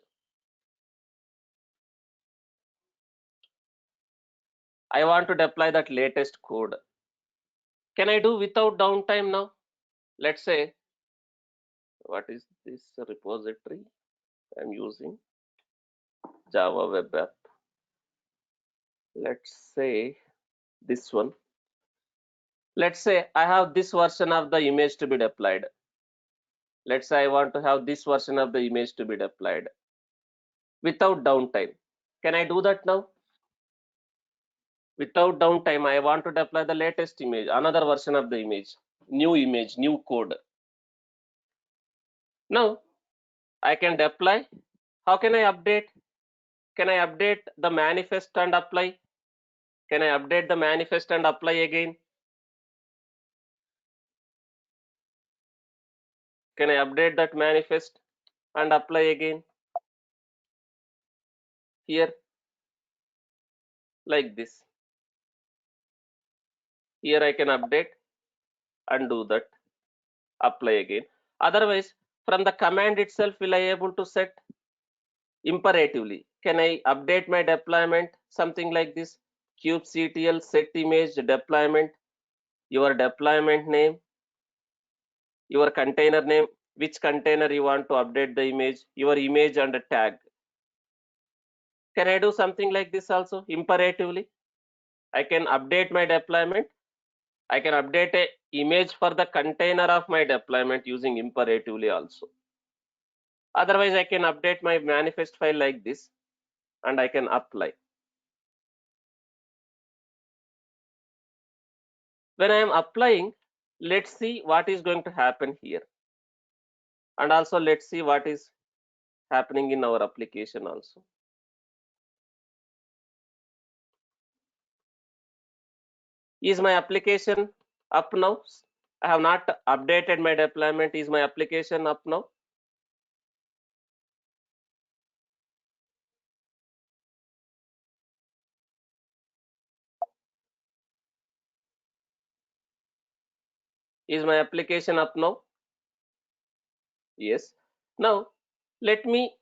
I want to deploy that latest code. Can I do without downtime now? Let's say, what is this repository I'm using? Java web app. Let's say this one. Let's say I have this version of the image to be deployed. Let's say I want to have this version of the image to be deployed without downtime. Can I do that now? Without downtime, I want to deploy the latest image, another version of the image, new code. Now I can deploy. How can I update? Can I update the manifest and apply? Can I update the manifest and apply again? Can I update that manifest and apply again? Here, like this. Here I can update and do that, apply again. Otherwise, from the command itself, will I able to set imperatively? Can I update my deployment? Something like this, kubectl set image deployment, your deployment name, your container name, which container you want to update the image, your image and a tag. Can I do something like this also imperatively? I can update my deployment. I can update a image for the container of my deployment using imperatively also. Otherwise, I can update my manifest file like this and I can apply. When I am applying, let's see what is going to happen here. And also let's see what is happening in our application also. Is my application up now? I have not updated my deployment. Is my application up now? Is my application up now? Yes. Now let me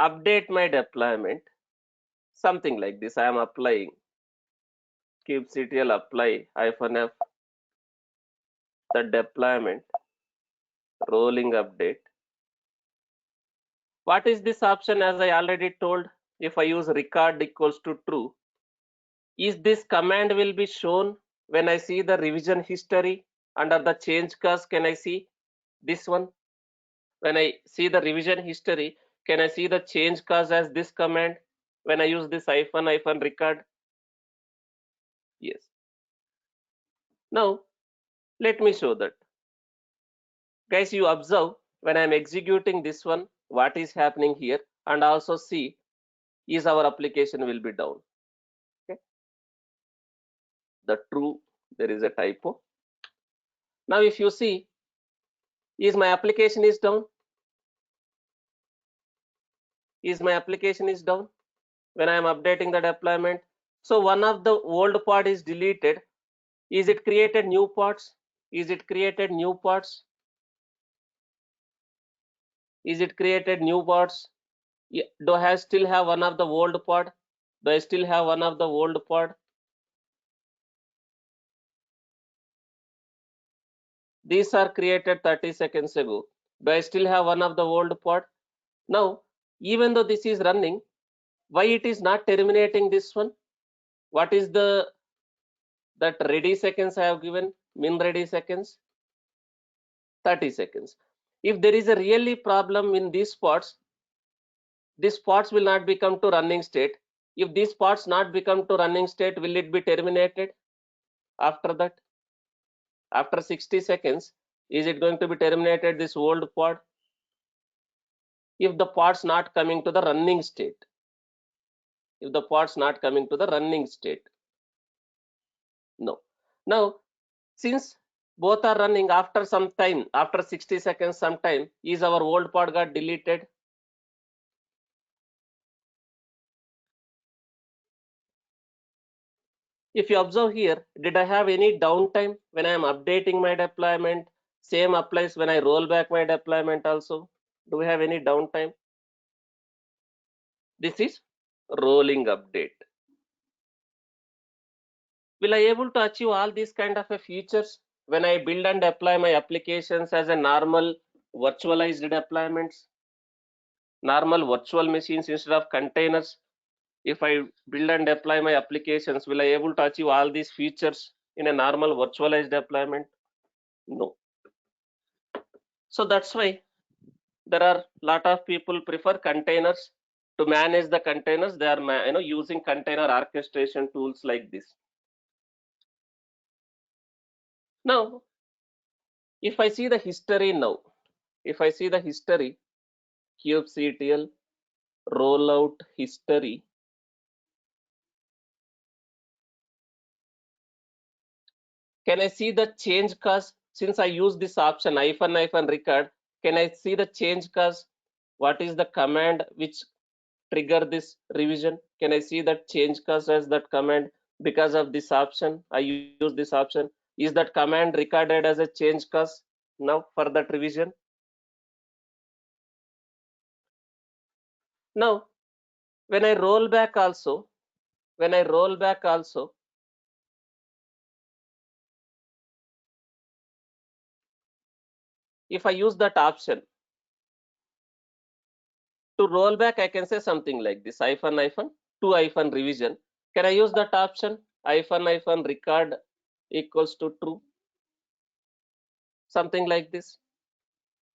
update my deployment. Something like this. I am applying kubectl apply -f the deployment rolling update. What is this option? As I already told, if I use record equals to true, is this command will be shown when I see the revision history under the change cause? Can I see this one? When I see the revision history, can I see the change cause as this command when I use this -- record? Yes. Now let me show that. Guys, you observe when I'm executing this one, what is happening here, and also see is our application will be down. Okay. The true, there is a typo. Now if you see, is my application is down? Is my application is down when I am updating the deployment? So one of the old pod is deleted. Is it created new pods? Is it created new pods? Is it created new pods? Do I still have one of the old pod? Do I still have one of the old pod? These are created 30 seconds ago. Do I still have one of the old pod? Now, even though this is running, why it is not terminating this one? What is the That ready seconds I have given, min ready seconds 30 seconds. If there is a really problem in these pods will not become to running state. If these pods not become to running state, will it be terminated after that? After 60 seconds, is it going to be terminated, this old pod? If the pods not coming to the running state, if the pods not coming to the running state, no. Now, since both are running after some time, after 60 seconds sometime, is our old pod got deleted? If you observe here, did I have any downtime when I am updating my deployment? Same applies when I roll back my deployment also. Do we have any downtime? This is rolling update. Will I able to achieve all these kind of features when I build and deploy my applications as a normal virtualized deployments, normal virtual machines instead of containers? If I build and deploy my applications, will I able to achieve all these features in a normal virtualized deployment? No. So that's why there are lot of people prefer containers. To manage the containers, they are using container orchestration tools like this. Now, if I see the history now, if I see the history, kubectl rollout history, can I see the change cause? Since I use this option -- record, can I see the change cause? What is the command which trigger this revision? Can I see that change cause as that command? Because of this option, I use this option. Is that command recorded as a change cause now for that revision? Now, when I roll back also, if I use that option to roll back, I can say something like this: -to revision. Can I use that option? -record equals to true. Something like this.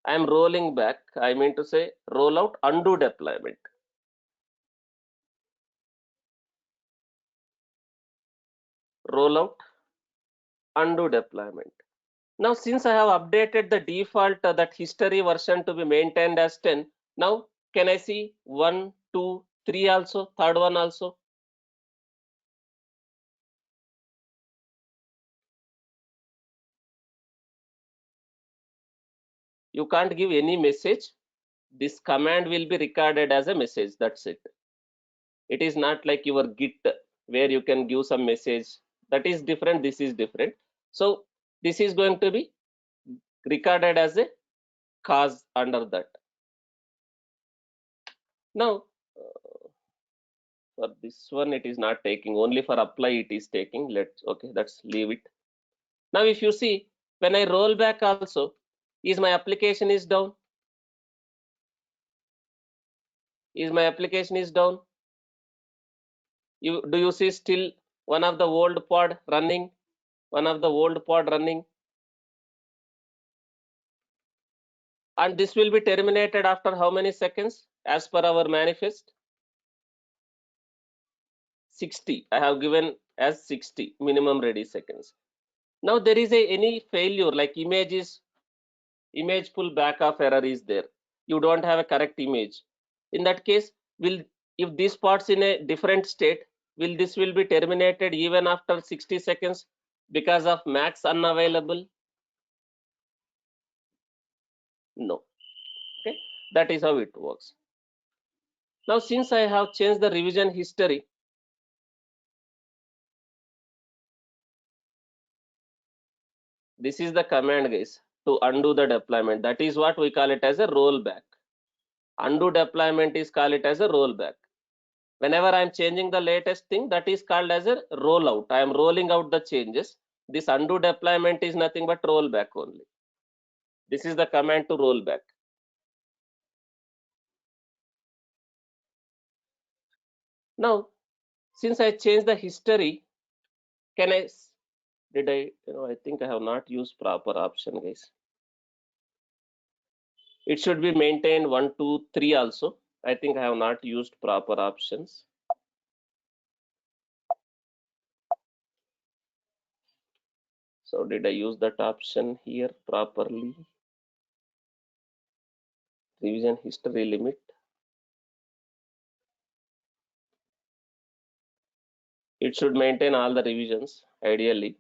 I am rolling back. I mean to say rollout undo deployment. Rollout undo deployment. Now, since I have updated the default that history version to be maintained as 10, now can I see 1, 2, 3 also, third one also? You can't give any message. This command will be recorded as a message. That's it. It is not like your Git where you can give some message. That is different. This is different. So this is going to be recorded as a cause under that. Now, for this one, it is not taking. Only for apply it is taking. Let's leave it. Now, if you see, when I roll back also, is my application is down? Is my application is down? Do you see still one of the old pod running? One of the old pod running, and this will be terminated after how many seconds? As per our manifest, 60. I have given as 60 minimum ready seconds. Now there is any failure like image pull back of error is there. You don't have a correct image. In that case, if this pod's in a different state, this will be terminated even after 60 seconds because of max unavailable? No. Okay, that is how it works. Now, since I have changed the revision history, this is the command, guys, to undo the deployment. That is what we call it as a rollback. Undo deployment is called it as a rollback. Whenever I'm changing the latest thing, that is called as a rollout. I am rolling out the changes. This undo deployment is nothing but rollback only. This is the command to roll back. Now, since I changed the history, can I Did I, I think I have not used proper option, guys. It should be maintained 1, 2, 3 also. I think I have not used proper options. So did I use that option here properly? Revision history limit. It should maintain all the revisions ideally.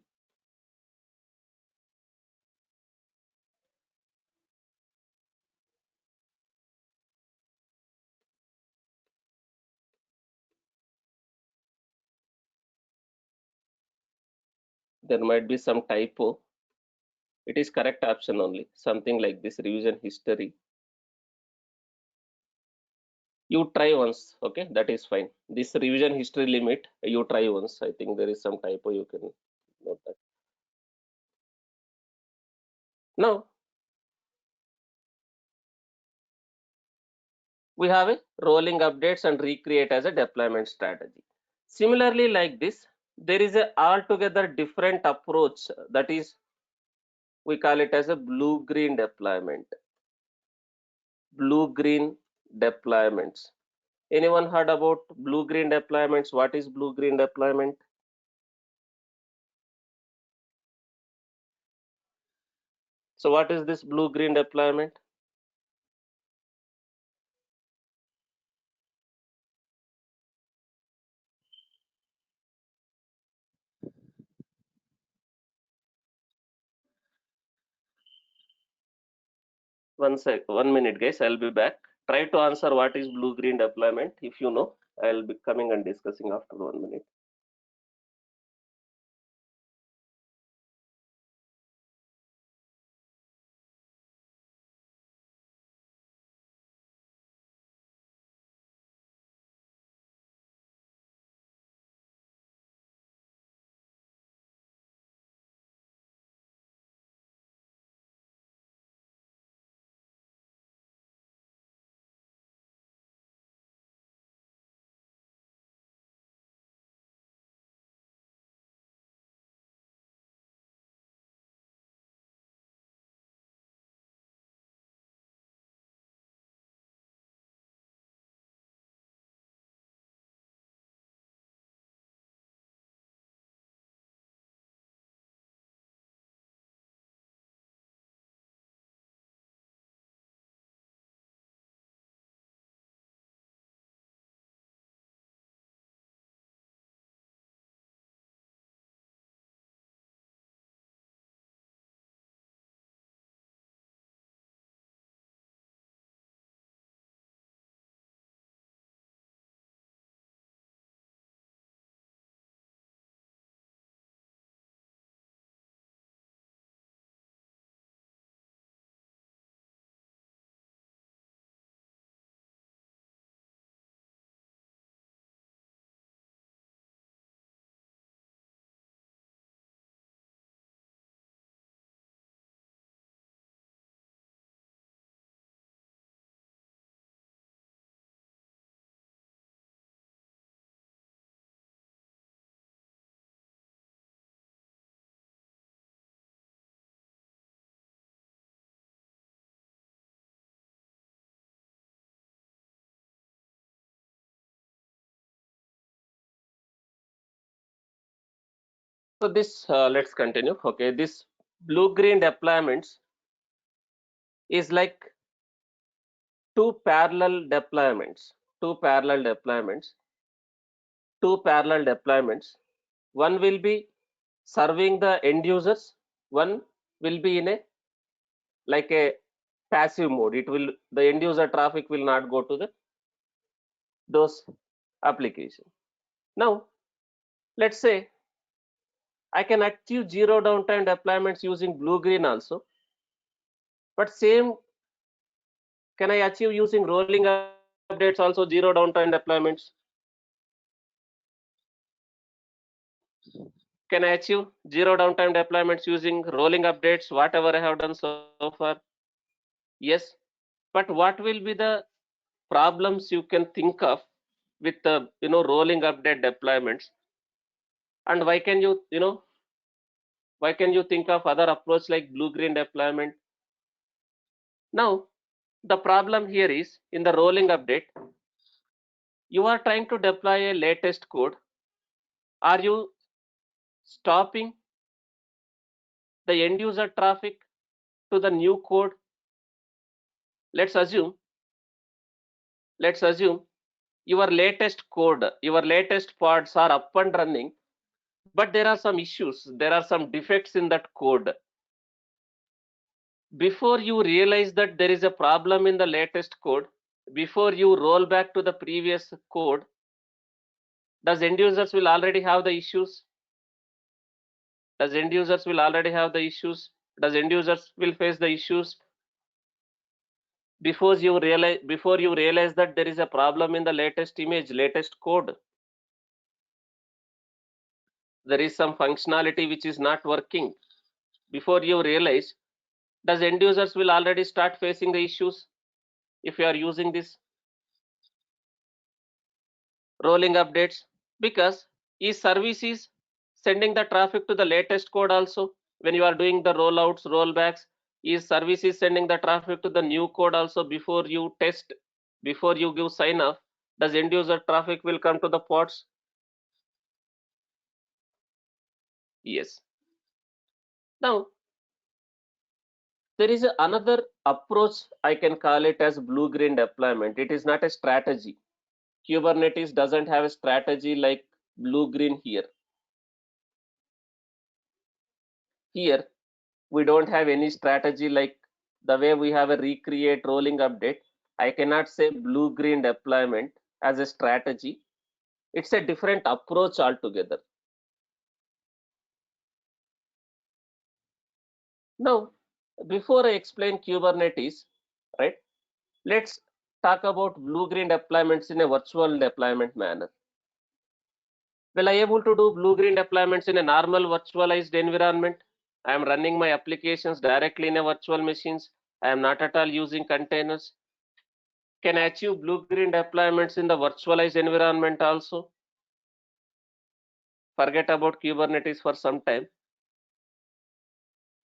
There might be some typo. It is correct option only. Something like this, revision history. You try once, okay? That is fine. This revision history limit, you try once. I think there is some typo, you can note that. Now, we have a rolling updates and recreate as a deployment strategy. Similarly, like this, there is a altogether different approach, that is, we call it as a blue-green deployment. Blue-green deployments. Anyone heard about blue-green deployments? What is blue-green deployment? So what is this blue-green deployment? One minute, guys. I'll be back. Try to answer what is blue-green deployment. If you know, I'll be coming and discussing after 1 minute. So this, let's continue. Okay, this blue-green deployments is like two parallel deployments. Two parallel deployments. Two parallel deployments. One will be serving the end users. One will be in a like a passive mode. It will, the end user traffic will not go to the those application. Now, let's say I can achieve zero downtime deployments using blue-green also, but same can I achieve using rolling updates also zero downtime deployments? Can I achieve zero downtime deployments using rolling updates, whatever I have done so far? Yes, but what will be the problems you can think of with the rolling update deployments, and why can you Why can you think of other approach like blue-green deployment? Now, the problem here is in the rolling update, you are trying to deploy a latest code. Are you stopping the end user traffic to the new code? Let's assume your latest code, your latest pods are up and running, but there are some issues, there are some defects in that code. Before you realize that there is a problem in the latest code, before you roll back to the previous code, does end users will already have the issues? Does end users will already have the issues? Does end users will face the issues? Before you realize that there is a problem in the latest image, latest code, there is some functionality which is not working. Before you realize, does end users will already start facing the issues if you are using this rolling updates? Because is services sending the traffic to the latest code also when you are doing the rollouts, rollbacks? Is services sending the traffic to the new code also before you test, before you give sign off? Does end user traffic will come to the pods? Yes. Now, there is another approach, I can call it as blue-green deployment. It is not a strategy. Kubernetes doesn't have a strategy like blue-green here. Here, we don't have any strategy like the way we have a recreate rolling update. I cannot say blue-green deployment as a strategy. It's a different approach altogether. Now, before I explain Kubernetes, right, let's talk about blue-green deployments in a virtual deployment manner. Will I able to do blue-green deployments in a normal virtualized environment? I am running my applications directly in a virtual machines. I am not at all using containers. Can I achieve blue-green deployments in the virtualized environment also? Forget about Kubernetes for some time.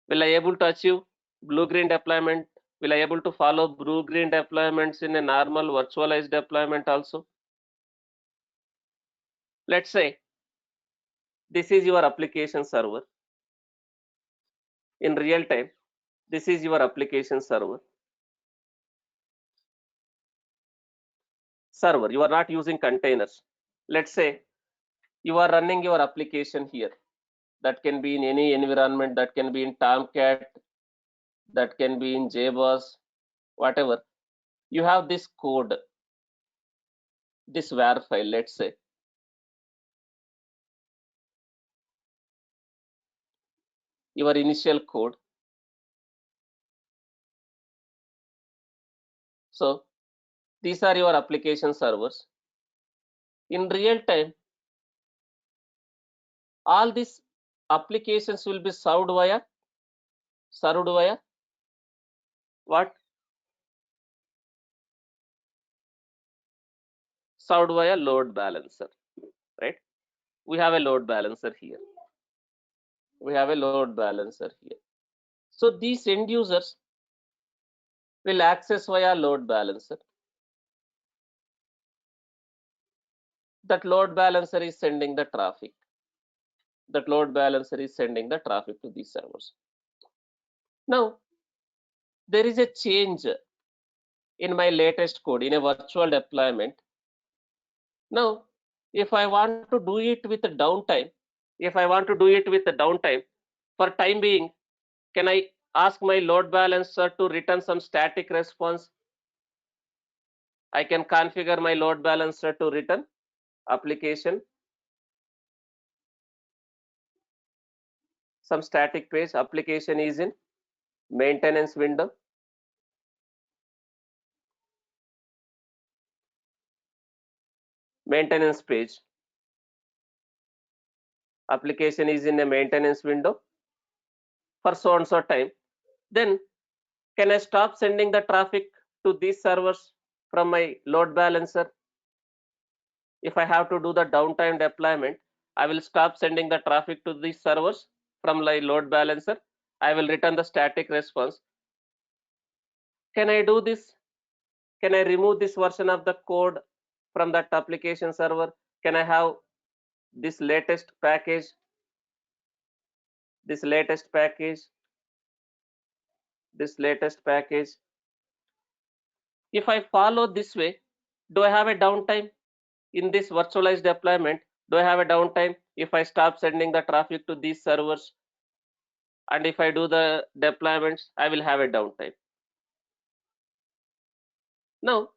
Will I able to achieve blue-green deployment? Will I able to follow blue-green deployments in a normal virtualized deployment also? Let's say this is your application server. In real time, this is your application server. You are not using containers. Let's say you are running your application here. That can be in any environment, that can be in Tomcat, that can be in JBoss, whatever. You have this code, this var file, let's say. Your initial code. So these are your application servers. In real time, all these applications will be served via what? Served via load balancer, right? We have a load balancer here. So these end users will access via load balancer. That load balancer is sending the traffic. To these servers. Now, there is a change in my latest code in a virtual deployment. Now, if I want to do it with downtime, for time being, can I ask my load balancer to return some static response? I can configure my load balancer to return application, some static page. Application is in maintenance window. Maintenance page. Application is in a maintenance window for so and so time. Then can I stop sending the traffic to these servers from my load balancer? If I have to do the downtime deployment, I will stop sending the traffic to these servers. from my load balancer, I will return the static response. Can I do this? Can I remove this version of the code from that application server? Can I have this latest package, this latest package, this latest package? If I follow this way, do I have a downtime in this virtualized deployment? Do I have a downtime if I stop sending the traffic to these servers? And if I do the deployments, I will have a downtime. Now,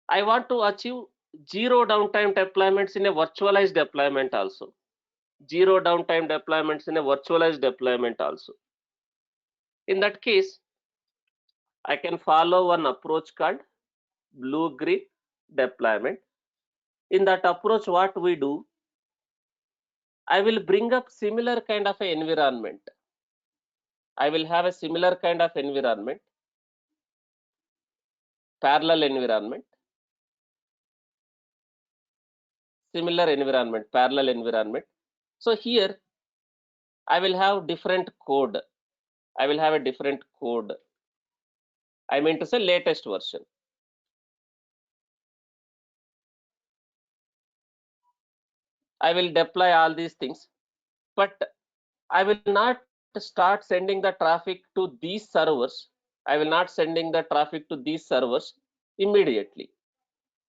I want to achieve zero downtime deployments in a virtualized deployment also. Zero downtime deployments in a virtualized deployment also. In that case, I can follow one approach called blue-green deployment. In that approach, what we do, I will bring up similar kind of an environment. I will have a similar kind of environment, parallel environment, similar environment, parallel environment. So here, I will have different code. I will have a different code. I mean to say latest version. I will deploy all these things, but I will not start sending the traffic to these servers. I will not sending the traffic to these servers immediately.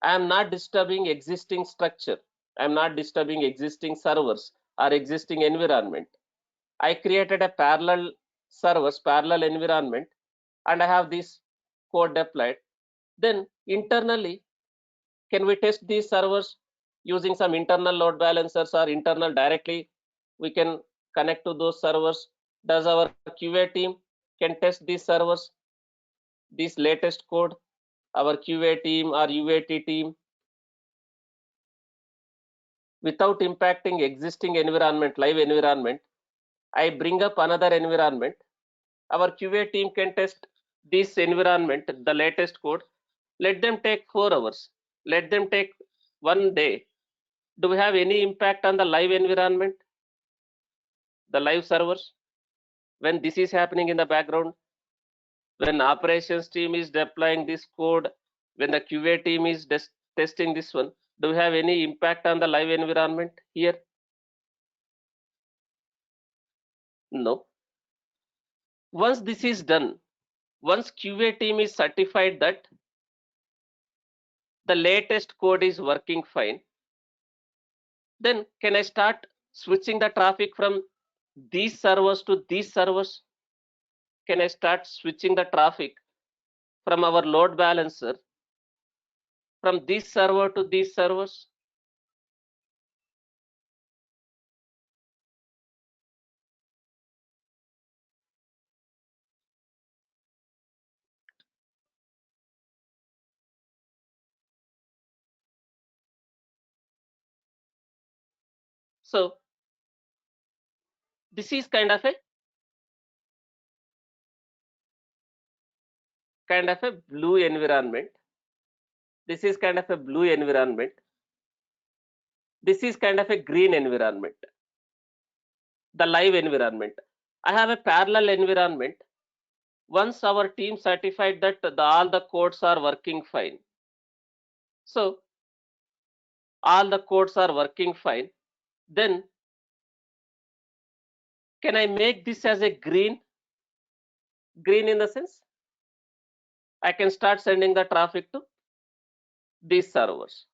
I am not disturbing existing structure. I am not disturbing existing servers or existing environment. I created a parallel servers, parallel environment, and I have this code deployed. Then internally, can we test these servers using some internal load balancers or internal directly? We can connect to those servers. Does our QA team can test these servers, this latest code? Our QA team or UAT team without impacting existing environment, live environment. I bring up another environment. Our QA team can test this environment, the latest code. Let them take 4 hours. Let them take 1 day. Do we have any impact on the live environment, the live servers? When this is happening in the background, when operations team is deploying this code, when the QA team is testing this one, do we have any impact on the live environment here? No. Once this is done, once QA team is certified that the latest code is working fine, then can I start switching the traffic from these servers to these servers? Can I start switching the traffic from our load balancer from this server to these servers? So this is kind of a blue environment. This is kind of a blue environment. This is kind of a green environment, the live environment. I have a parallel environment. Once our team certified that all the codes are working fine. So all the codes are working fine. Then can I make this as a green? Green in the sense I can start sending the traffic to these servers.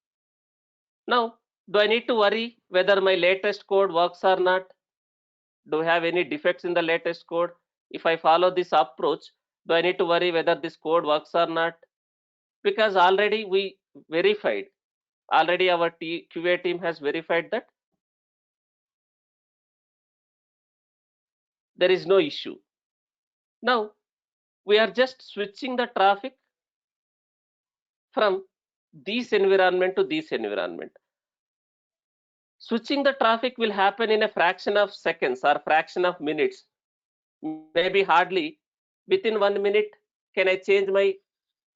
Now, do I need to worry whether my latest code works or not? Do I have any defects in the latest code? If I follow this approach, do I need to worry whether this code works or not? Because already we verified, already our QA team has verified that there is no issue. Now, we are just switching the traffic from this environment to this environment. Switching the traffic will happen in a fraction of seconds or fraction of minutes. Maybe hardly within 1 minute, can I change my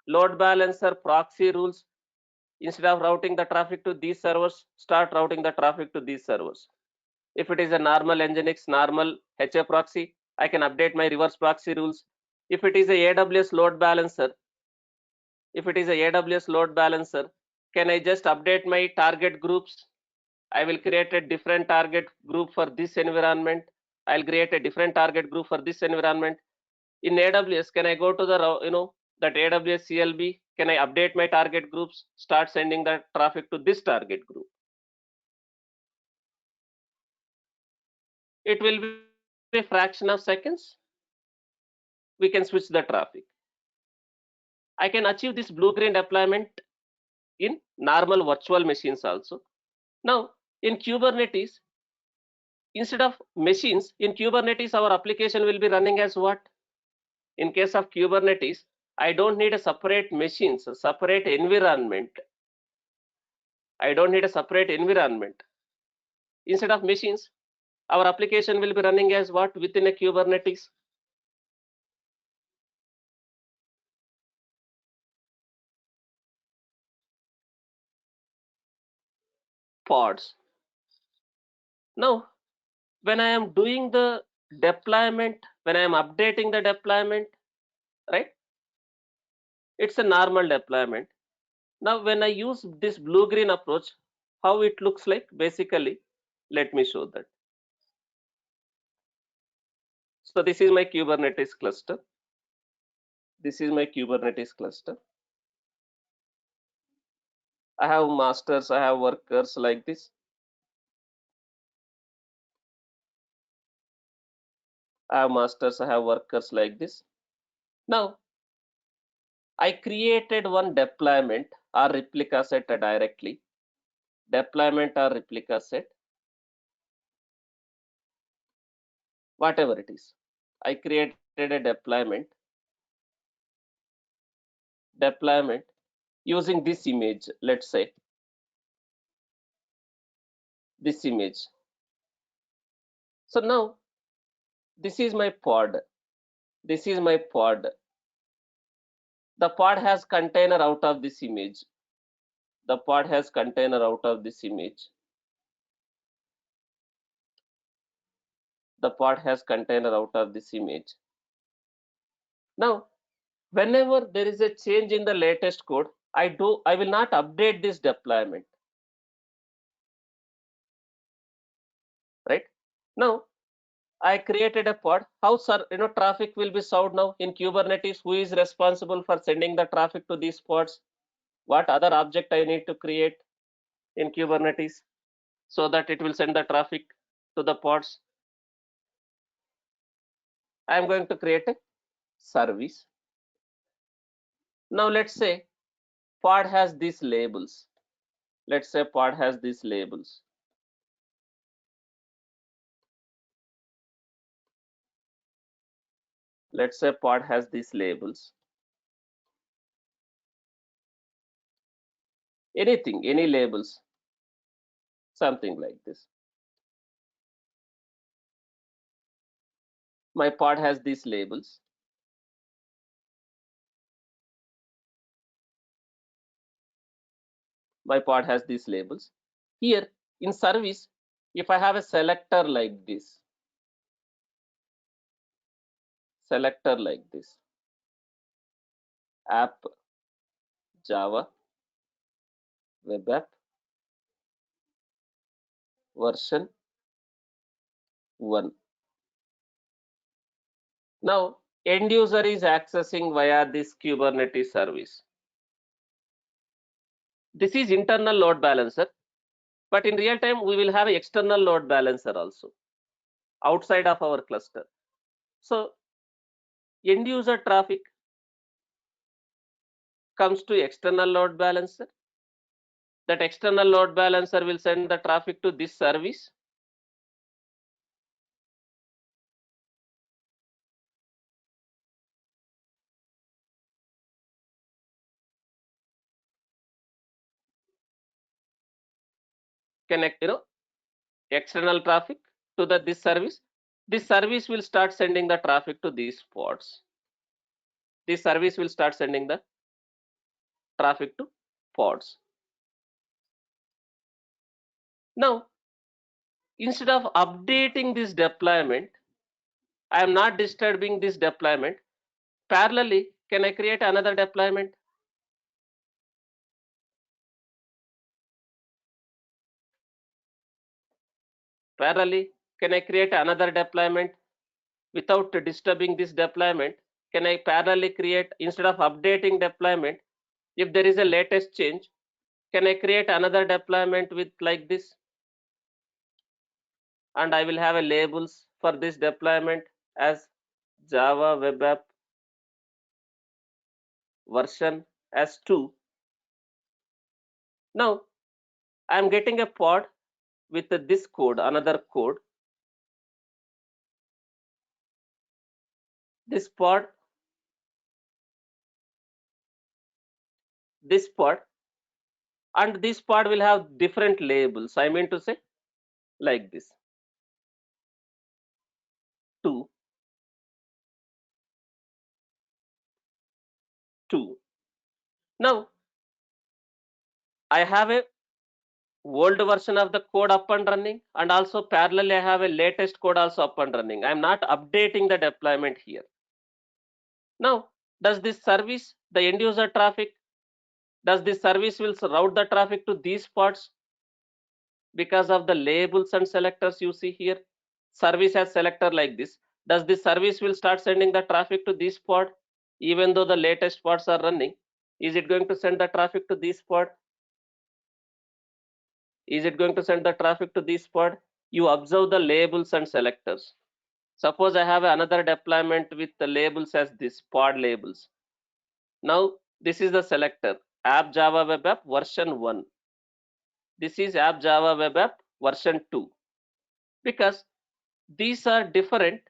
load balancer proxy rules? Instead of routing the traffic to these servers, start routing the traffic to these servers. If it is a normal Nginx, normal HA proxy, I can update my reverse proxy rules. If it is a AWS load balancer, can I just update my target groups? I will create a different target group for this environment. I'll create a different target group for this environment. In AWS, can I go to the, that AWS CLB? Can I update my target groups? Start sending the traffic to this target group. It will be a fraction of seconds. We can switch the traffic. I can achieve this blue-green deployment in normal virtual machines also. Now, in Kubernetes, instead of machines, in Kubernetes, our application will be running as what? In case of Kubernetes, I don't need a separate machines, a separate environment. I don't need a separate environment. Instead of machines, our application will be running as what within a Kubernetes? Pods. Now, when I am doing the deployment, when I am updating the deployment, right? It's a normal deployment. Now, when I use this blue-green approach, how it looks like, basically, let me show that. So this is my Kubernetes cluster. This is my Kubernetes cluster. I have masters, I have workers like this. I have masters, I have workers like this. Now, I created one deployment or replica set directly. Deployment or replica set, whatever it is. I created a deployment using this image, let's say this image. So now this is my pod. This is my pod. The pod has container out of this image. The pod has container out of this image. The pod has container out of this image. Now, whenever there is a change in the latest code, I will not update this deployment. Right? Now, I created a pod. How traffic will be served now in Kubernetes? Who is responsible for sending the traffic to these pods? What other object I need to create in Kubernetes so that it will send the traffic to the pods? I am going to create a service. Now let's say pod has these labels. Let's say pod has these labels. Let's say pod has these labels. Anything, any labels, something like this. My pod has these labels. My pod has these labels. Here in service, if I have a selector like this, app, Java, web app, version 1. Now, end user is accessing via this Kubernetes service. This is internal load balancer, but in real time, we will have an external load balancer also outside of our cluster. So, end user traffic comes to external load balancer. That external load balancer will send the traffic to this service. Connect, external traffic to this service. This service will start sending the traffic to these pods. This service will start sending the traffic to pods. Now, Instead of updating this deployment, I am not disturbing this deployment. Parallelly, can I create another deployment? Parallelly, can I create another deployment without disturbing this deployment? Can I parallelly create, instead of updating deployment, if there is a latest change, can I create another deployment with like this? And I will have a labels for this deployment as Java web app version as 2. Now I am getting a pod with this code, another code. This pod, and this pod will have different labels. I mean to say like this 2, 2. Now I have a old version of the code up and running, and also parallelly I have a latest code also up and running. I am not updating the deployment here. Now, does this service, the end user traffic, does this service will route the traffic to these pods because of the labels and selectors you see here? Service has selector like this. Does this service will start sending the traffic to this pod even though the latest pods are running? Is it going to send the traffic to this pod? Is it going to send the traffic to this pod? You observe the labels and selectors. Suppose I have another deployment with the labels as this pod labels. Now this is the selector, app Java web app version 1. This is app Java web app version 2. Because these are different,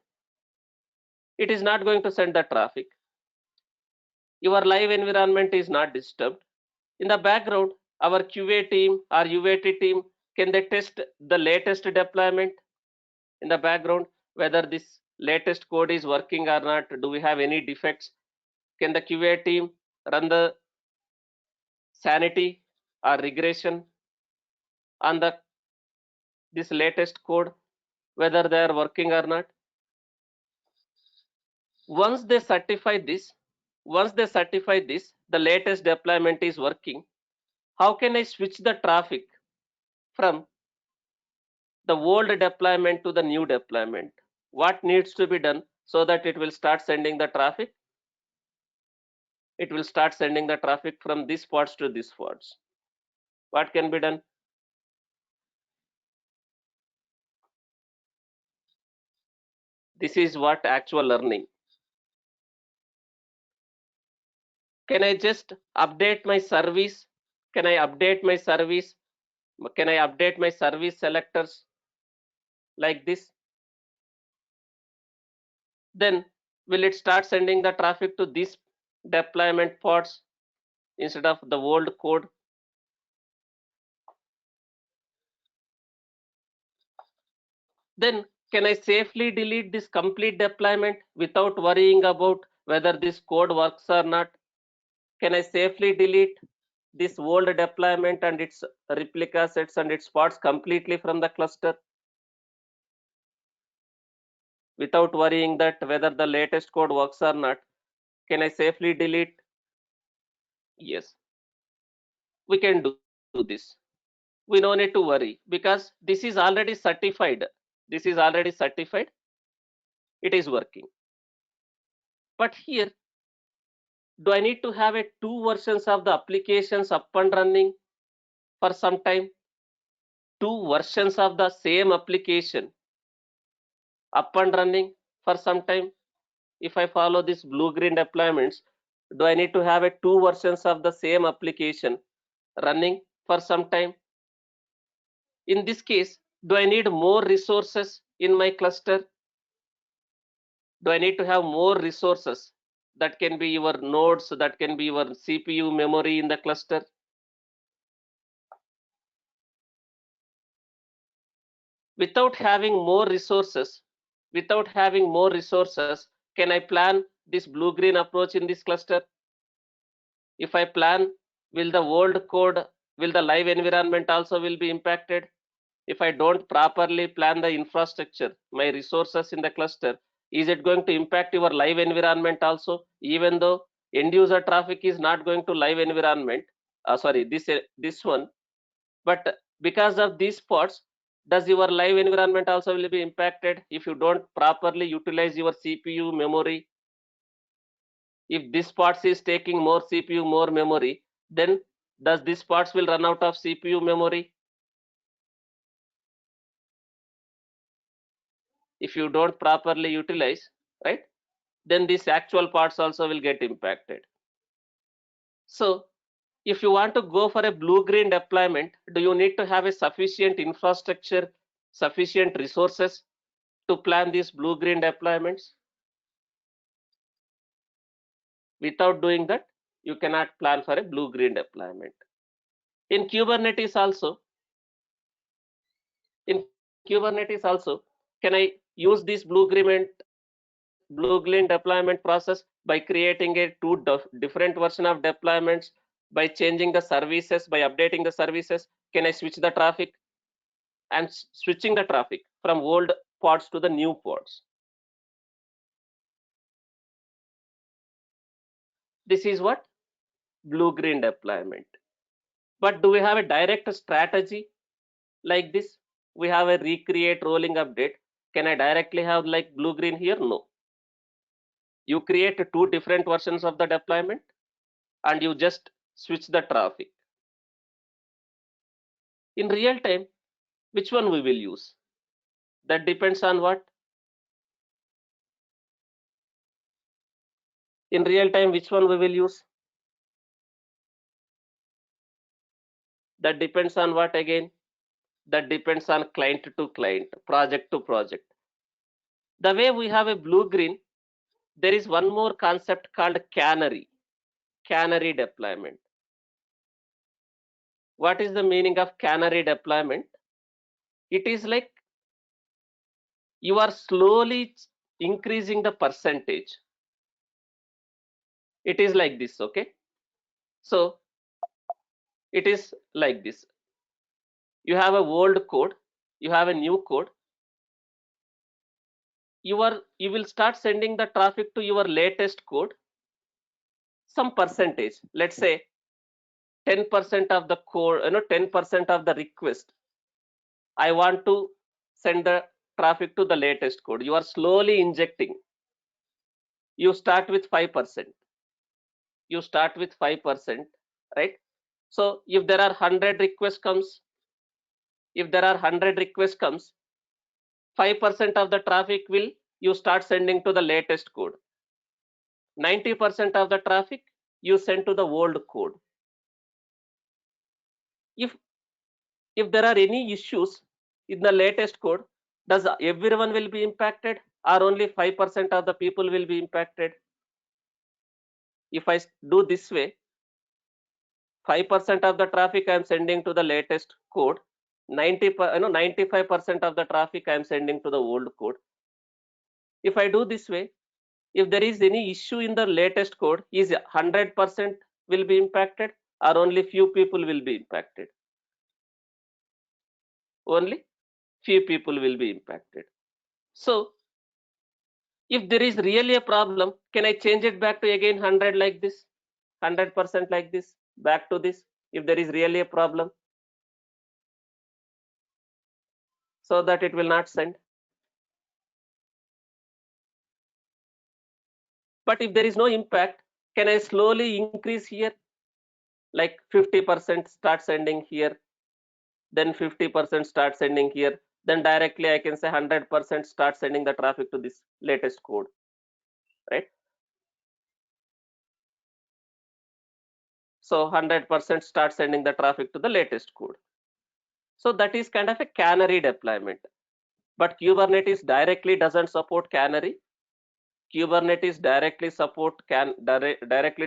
it is not going to send the traffic. Your live environment is not disturbed. In the background, our QA team or UAT team, can they test the latest deployment in the background, whether this latest code is working or not? Do we have any defects? Can the QA team run the sanity or regression on this latest code, whether they are working or not? Once they certify this, the latest deployment is working, how can I switch the traffic from the old deployment to the new deployment? What needs to be done so that it will start sending the traffic? It will start sending the traffic from these pods to these pods. What can be done? This is what actual learning. Can I just update my service? Can I update my service? Can I update my service selectors like this? Then will it start sending the traffic to these deployment pods instead of the old code? Then can I safely delete this complete deployment without worrying about whether this code works or not? Can I safely delete this old deployment and its replica sets and its pods completely from the cluster without worrying that whether the latest code works or not? Can I safely delete? Yes, we can do this. We no need to worry because this is already certified. This is already certified. It is working. But here, do I need to have a 2 versions of the applications up and running for some time? 2 versions of the same application up and running for some time? If I follow this blue-green deployments, do I need to have a 2 versions of the same application running for some time? In this case, do I need more resources in my cluster? Do I need to have more resources? That can be your nodes, that can be your CPU memory in the cluster. Without having more resources, can I plan this blue-green approach in this cluster? If I plan, will the old code, will the live environment also will be impacted? if I don't properly plan the infrastructure, my resources in the cluster, is it going to impact your live environment also? Even though end user traffic is not going to live environment, sorry, this one, but because of these pods, does your live environment also will be impacted if you don't properly utilize your CPU memory? If this parts is taking more CPU, more memory, then does this parts will run out of CPU memory? If you don't properly utilize, right, then these actual parts also will get impacted. So if you want to go for a blue-green deployment, do you need to have a sufficient infrastructure, sufficient resources to plan these blue-green deployments? Without doing that, you cannot plan for a blue-green deployment. In Kubernetes also, in Kubernetes also, can I use this blue-green deployment process by creating a different version of deployments, by changing the services, by updating the services? Can I switch the traffic? And switching the traffic from old pods to the new pods. This is what blue-green deployment. But do we have a direct strategy like this? We have a recreate rolling update. Can I directly have like blue-green here? No. You create two different versions of the deployment and you just switch the traffic. In real time, which one we will use? That depends on what? In real time, which one we will use? That depends on what again? That depends on client to client, project to project. The way we have a blue-green, there is one more concept called canary deployment. What is the meaning of canary deployment? It is like you are slowly increasing the percentage. It is like this, okay? So it is like this. You have a old code, you have a new code. You will start sending the traffic to your latest code, some percentage. Let's say 10% of the code, 10% of the request, I want to send the traffic to the latest code. You are slowly injecting. You start with 5%. You start with 5%, right? So if there are 100 requests comes, 5% of the traffic will you start sending to the latest code. 90% of the traffic you send to the old code. If there are any issues in the latest code, does everyone will be impacted or only 5% of the people will be impacted? If I do this way, 5% of the traffic I am sending to the latest code, 95% of the traffic I am sending to the old code. If I do this way, if there is any issue in the latest code, is 100% will be impacted or only few people will be impacted? Only few people will be impacted. So if there is really a problem, can I change it back to again 100 like this, 100% like this, back to this, if there is really a problem, so that it will not send? But if there is no impact, can I slowly increase here? Like 50% start sending here, then 50% start sending here, then directly I can say 100% start sending the traffic to this latest code, right? So 100% start sending the traffic to the latest code. So that is kind of a canary deployment. But Kubernetes directly doesn't support canary. Kubernetes directly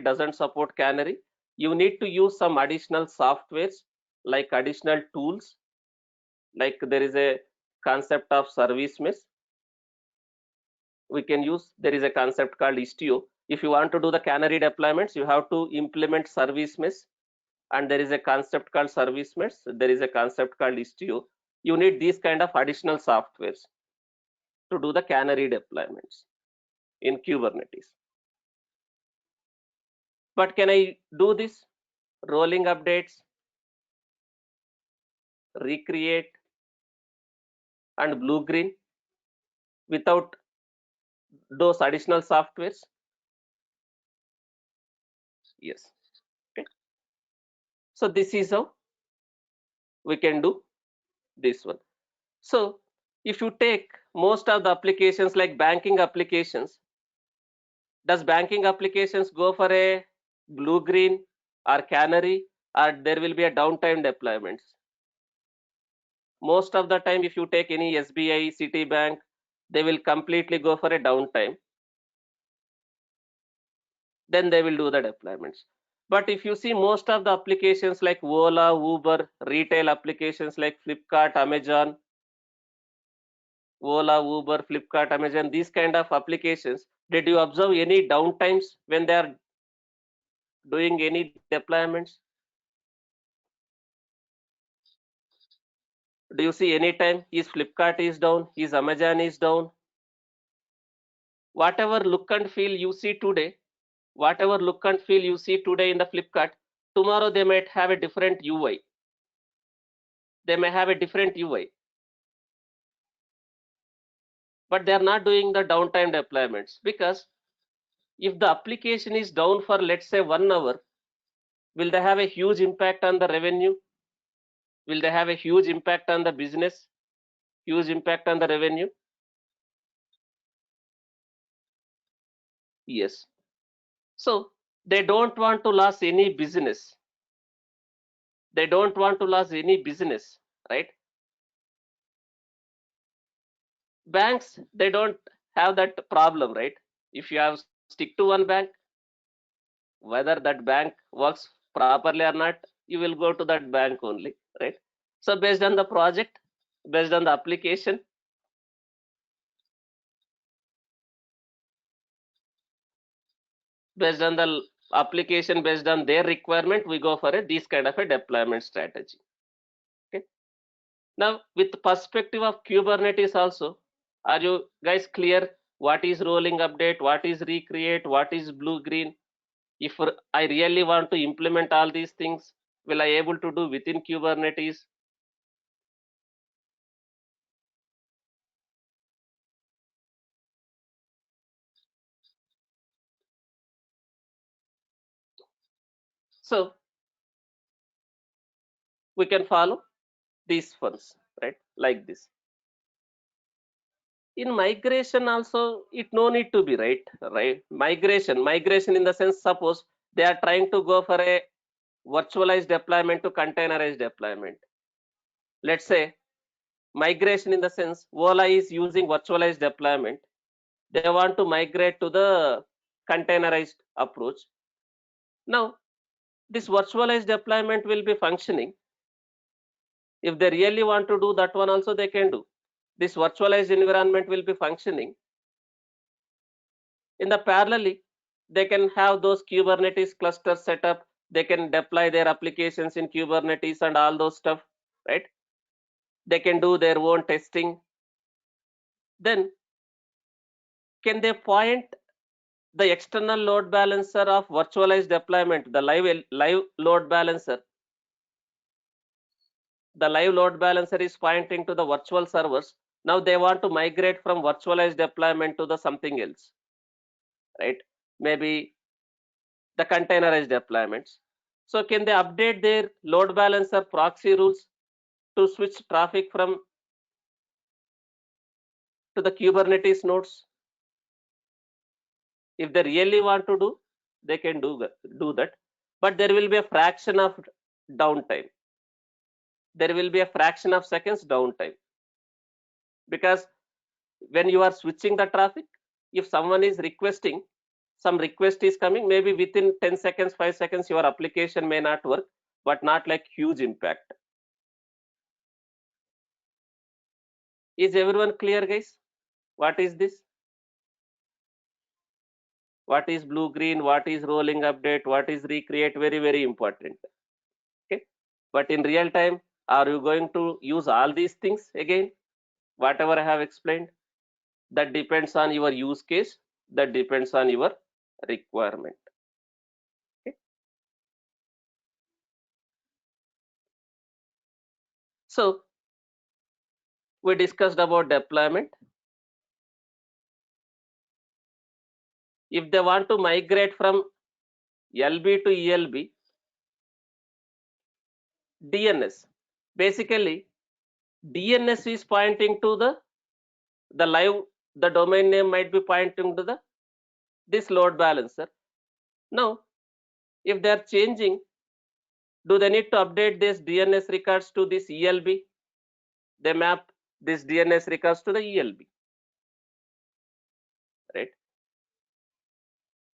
doesn't support canary. You need to use some additional softwares, like additional tools, like there is a concept of service mesh. We can use, there is a concept called Istio. If you want to do the canary deployments, you have to implement service mesh, and there is a concept called service mesh. There is a concept called Istio. you need these kind of additional softwares to do the canary deployments in Kubernetes. But can I do this? Rolling updates, recreate, and blue green without those additional softwares? Yes. Okay. So this is how we can do this one. So if you take most of the applications like banking applications, does banking applications go for a blue green or canary, or there will be a downtime deployments? Most of the time, if you take any SBI, Citibank, they will completely go for a downtime. Then they will do the deployments. But if you see most of the applications like Ola, Uber, retail applications like Flipkart, Amazon, Ola, Uber, Flipkart, Amazon, these kind of applications, did you observe any downtimes when they are doing any deployments? Do you see any time is Flipkart is down, is Amazon is down? Whatever look and feel you see today, whatever look and feel you see today in the Flipkart, tomorrow they might have a different UI. They may have a different UI. But they are not doing the downtime deployments, because if the application is down for, let's say, 1 hour, will they have a huge impact on the revenue? Will they have a huge impact on the business? Huge impact on the revenue? Yes. So they don't want to lose any business. They don't want to lose any business, right? Banks, they don't have that problem, right? If you have stick to one bank, whether that bank works properly or not, you will go to that bank only, right? So based on the project, based on the application, based on the application, based on their requirement, we go for a this kind of a deployment strategy. Okay. Now, with the perspective of Kubernetes also, are you guys clear what is rolling update, what is recreate, what is blue green? If I really want to implement all these things, will I able to do within Kubernetes? So we can follow these ones, right? Like this. In migration also, it no need to be, right? Migration in the sense, suppose they are trying to go for a virtualized deployment to containerized deployment. Let's say migration in the sense, Ola is using virtualized deployment. They want to migrate to the containerized approach. Now, this virtualized deployment will be functioning. If they really want to do that one also, they can do. This virtualized environment will be functioning. In the parallelly, they can have those Kubernetes clusters set up. They can deploy their applications in Kubernetes and all those stuff, right? They can do their own testing. Then can they point the external load balancer of virtualized deployment, the live load balancer? The live load balancer is pointing to the virtual servers. Now they want to migrate from virtualized deployment to the something else, right? Maybe the containerized deployments. So can they update their load balancer proxy rules to switch traffic from to the Kubernetes nodes? If they really want to do, they can do that. But there will be a fraction of downtime. There will be a fraction of seconds downtime. Because when you are switching the traffic, if someone is requesting, some request is coming, maybe within 10 seconds, 5 seconds, your application may not work, but not like huge impact. Is everyone clear, guys? What is this? What is blue green? What is rolling update? What is recreate? Very, very important. Okay. But in real time, Are you going to use all these things again? Whatever I have explained, that depends on your use case, that depends on your requirement. Okay. So we discussed about deployment. If they want to migrate from LB to ELB, DNS. Basically, DNS is pointing to the live, the domain name might be pointing to this load balancer. Now, if they are changing, do they need to update this DNS records to this ELB? They map this DNS records to the ELB, right?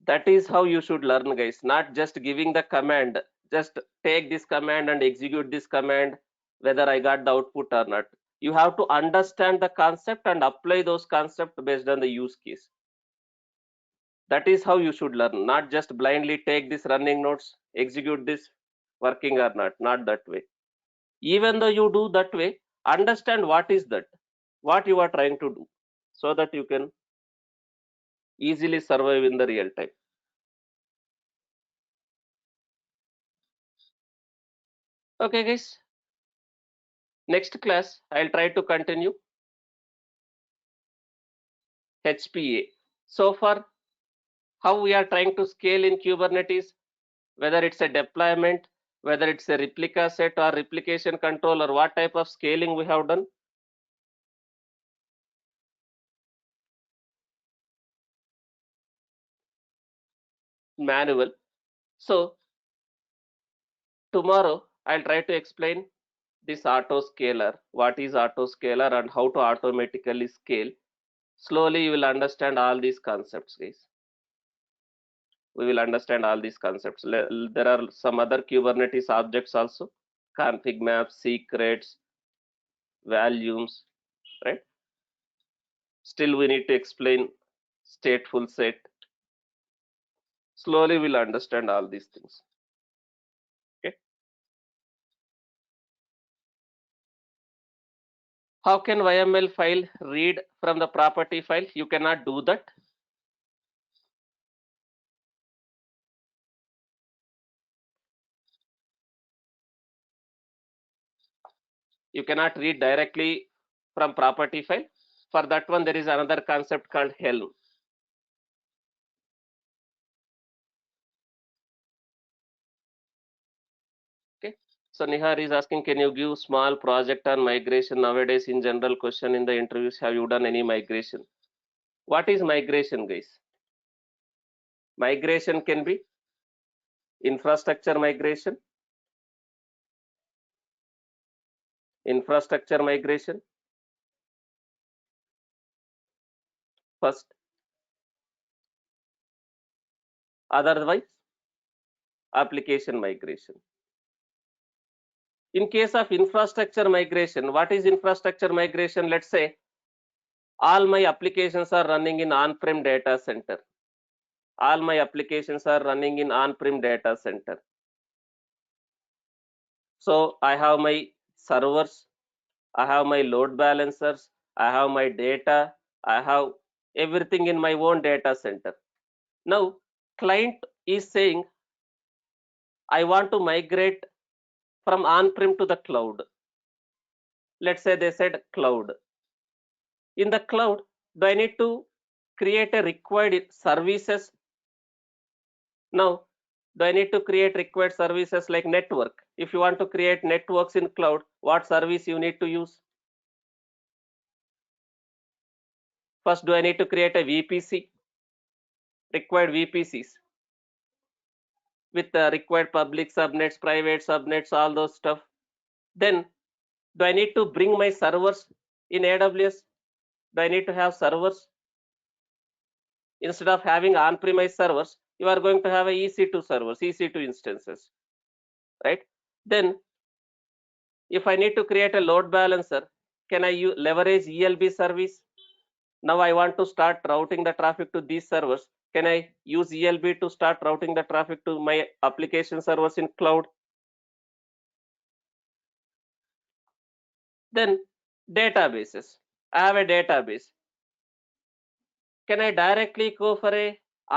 That is how you should learn, guys. Not just giving the command, just take this command and execute this command, whether I got the output or not. You have to understand the concept and apply those concepts based on the use case. That is how you should learn, not just blindly take this running nodes, execute this, working or not that way. Even though you do that way, understand what is that, what you are trying to do, so that you can easily survive in the real time. Okay, guys. Next class, I'll try to continue HPA. So far, how we are trying to scale in Kubernetes, whether it's a deployment, whether it's a replica set or replication control, or what type of scaling we have done. Manual. So tomorrow, I'll try to explain this autoscaler, what is autoscaler and how to automatically scale. Slowly you will understand all these concepts, guys. We will understand all these concepts. There are some other Kubernetes objects also, config maps, secrets, volumes, right? Still we need to explain stateful set. Slowly we'll understand all these things. Okay. How can YML file read from the property file? You cannot do that. You cannot read directly from property file. For that one, there is another concept called Helm. Okay. So Nihar is asking, can you give small project on migration? Nowadays, in general question in the interviews, have you done any migration? What is migration, guys? Migration can be infrastructure migration, first, otherwise application migration. In case of infrastructure migration, what is infrastructure migration? Let's say all my applications are running in on-prem data center. All my applications are running in on-prem data center. So I have my servers, I have my load balancers, I have my data, I have everything in my own data center. Now, client is saying, I want to migrate from on-prem to the cloud. Let's say they said cloud. In the cloud, do I need to create a required services? Now, do I need to create required services like network? If you want to create networks in cloud, what service you need to use? First, do I need to create a VPC? Required VPCs with the required public subnets, private subnets, all those stuff. Then, do I need to bring my servers in AWS? Do I need to have servers? Instead of having on-premise servers, you are going to have a EC2 servers, EC2 instances, right? Then, if I need to create a load balancer, can I leverage ELB service? Now I want to start routing the traffic to these servers. Can I use ELB to start routing the traffic to my application servers in cloud? Then databases. I have a database. Can I directly go for a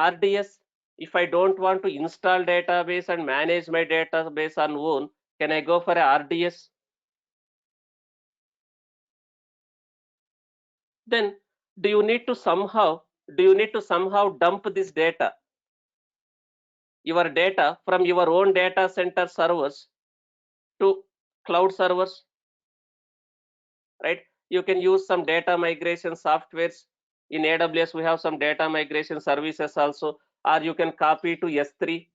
RDS? If I don't want to install database and manage my database on own, can I go for a RDS? Then do you need to somehow dump this data, your data from your own data center servers to cloud servers, right? You can use some data migration softwares. In AWS, we have some data migration services also, or you can copy to S3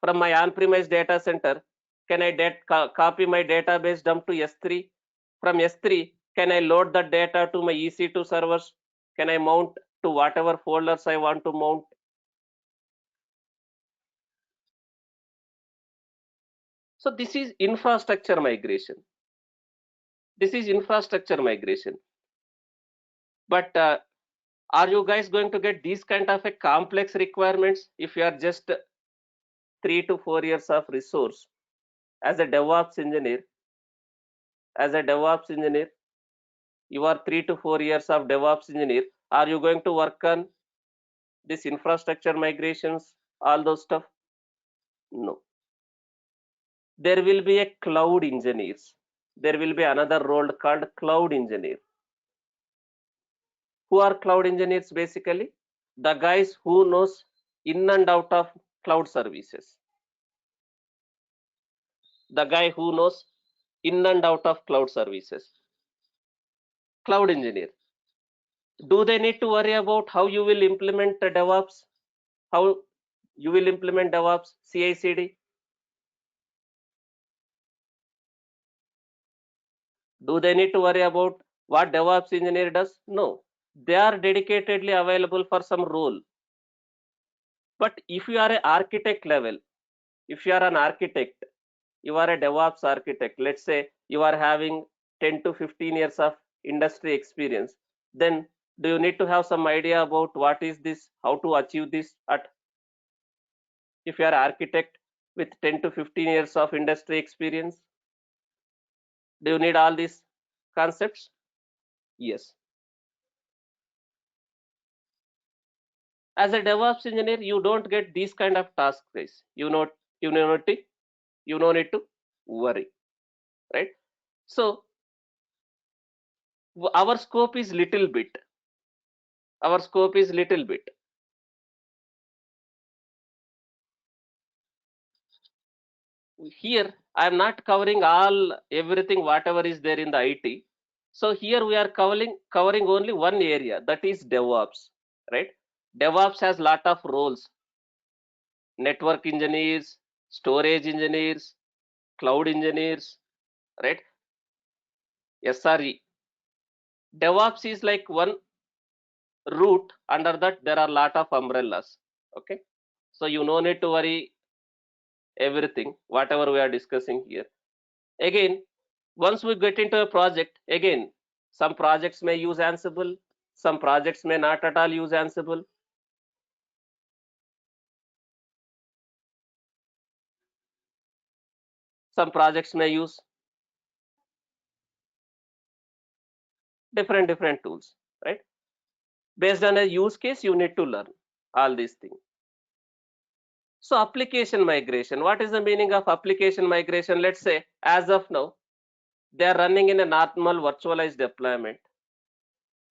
from my on-premise data center. Can I copy my database dump to S3? From S3, can I load the data to my EC2 servers? Can I mount to whatever folders I want to mount? So this is infrastructure migration. This is infrastructure migration. But are you guys going to get these kind of a complex requirements if you are just 3 to 4 years of resource as a DevOps engineer? As a DevOps engineer, you are 3 to 4 years of DevOps engineer. Are you going to work on this infrastructure migrations, all those stuff? No. There will be a cloud engineers. There will be another role called cloud engineer. Who are cloud engineers basically? The guys who knows in and out of cloud services. The guy who knows in and out of cloud services. Cloud engineer. Do they need to worry about how you will implement the DevOps? How you will implement DevOps, CI/CD? Do they need to worry about what DevOps engineer does? No. They are dedicatedly available for some role. But if you are an architect level, if you are an architect, you are a DevOps architect, let's say you are having 10 to 15 years of industry experience, then do you need to have some idea about what is this, how to achieve this at, if you are an architect with 10 to 15 years of industry experience? Do you need all these concepts? Yes. As a DevOps engineer, you don't get these kind of tasks, guys. You know need to, you don't need to worry, right? So our scope is little bit. Our scope is little bit. Here, I am not covering everything whatever is there in the IT. So here we are covering only one area, that is DevOps, right? DevOps has lot of roles: network engineers, storage engineers, cloud engineers, right? SRE. DevOps is like one root. Under that there are lot of umbrellas. Okay, so you no need to worry everything whatever we are discussing here. Again, once we get into a project, again, some projects may use Ansible, some projects may not at all use Ansible. Some projects may use different tools, right? Based on a use case, you need to learn all these things. So application migration, what is the meaning of application migration? Let's say as of now, they are running in a normal virtualized deployment.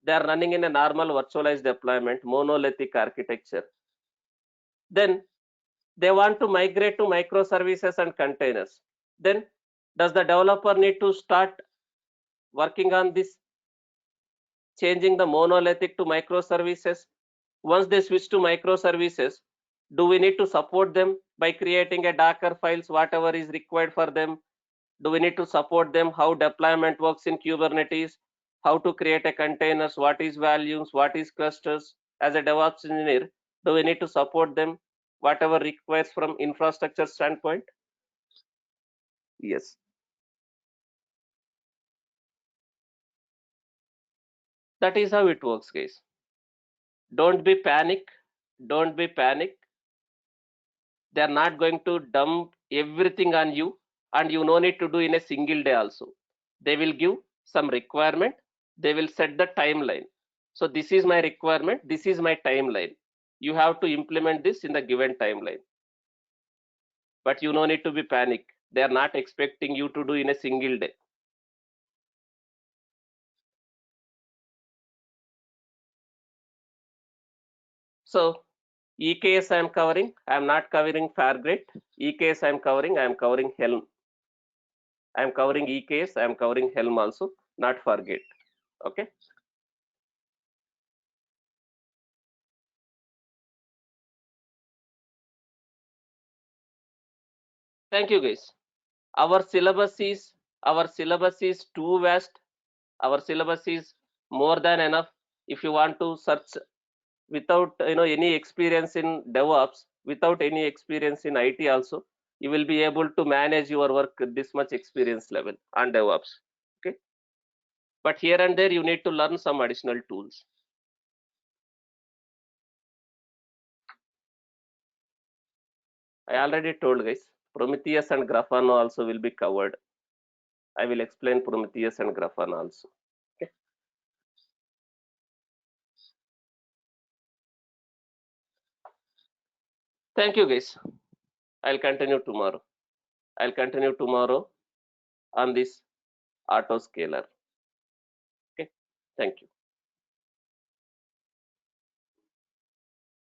They are running in a normal virtualized deployment, monolithic architecture. Then they want to migrate to microservices and containers. Then does the developer need to start working on this, changing the monolithic to microservices? Once they switch to microservices, do we need to support them by creating a Docker files, whatever is required for them? Do we need to support them how deployment works in Kubernetes, how to create a containers, what is volumes, what is clusters? As a DevOps engineer, do we need to support them whatever requires from infrastructure standpoint? Yes. That is how it works, guys. Don't be panic. Don't be panic. They are not going to dump everything on you, and you no need to do in a single day also. They will give some requirement, they will set the timeline. So this is my requirement, this is my timeline. You have to implement this in the given timeline. But you no need to be panic. They are not expecting you to do in a single day. So EKS I am covering, I am not covering Fargate. EKS I am covering Helm. I am covering EKS, I am covering Helm also, not Fargate. Okay. Thank you guys. Our syllabus is too vast. Our syllabus is more than enough. If you want to search without any experience in DevOps, without any experience in IT also, you will be able to manage your work at this much experience level on DevOps. Okay. But here and there you need to learn some additional tools. I already told guys, Prometheus and Grafana also will be covered. I will explain Prometheus and Grafana also. Okay. Thank you guys. I'll continue tomorrow. On this autoscaler. Okay. Thank you.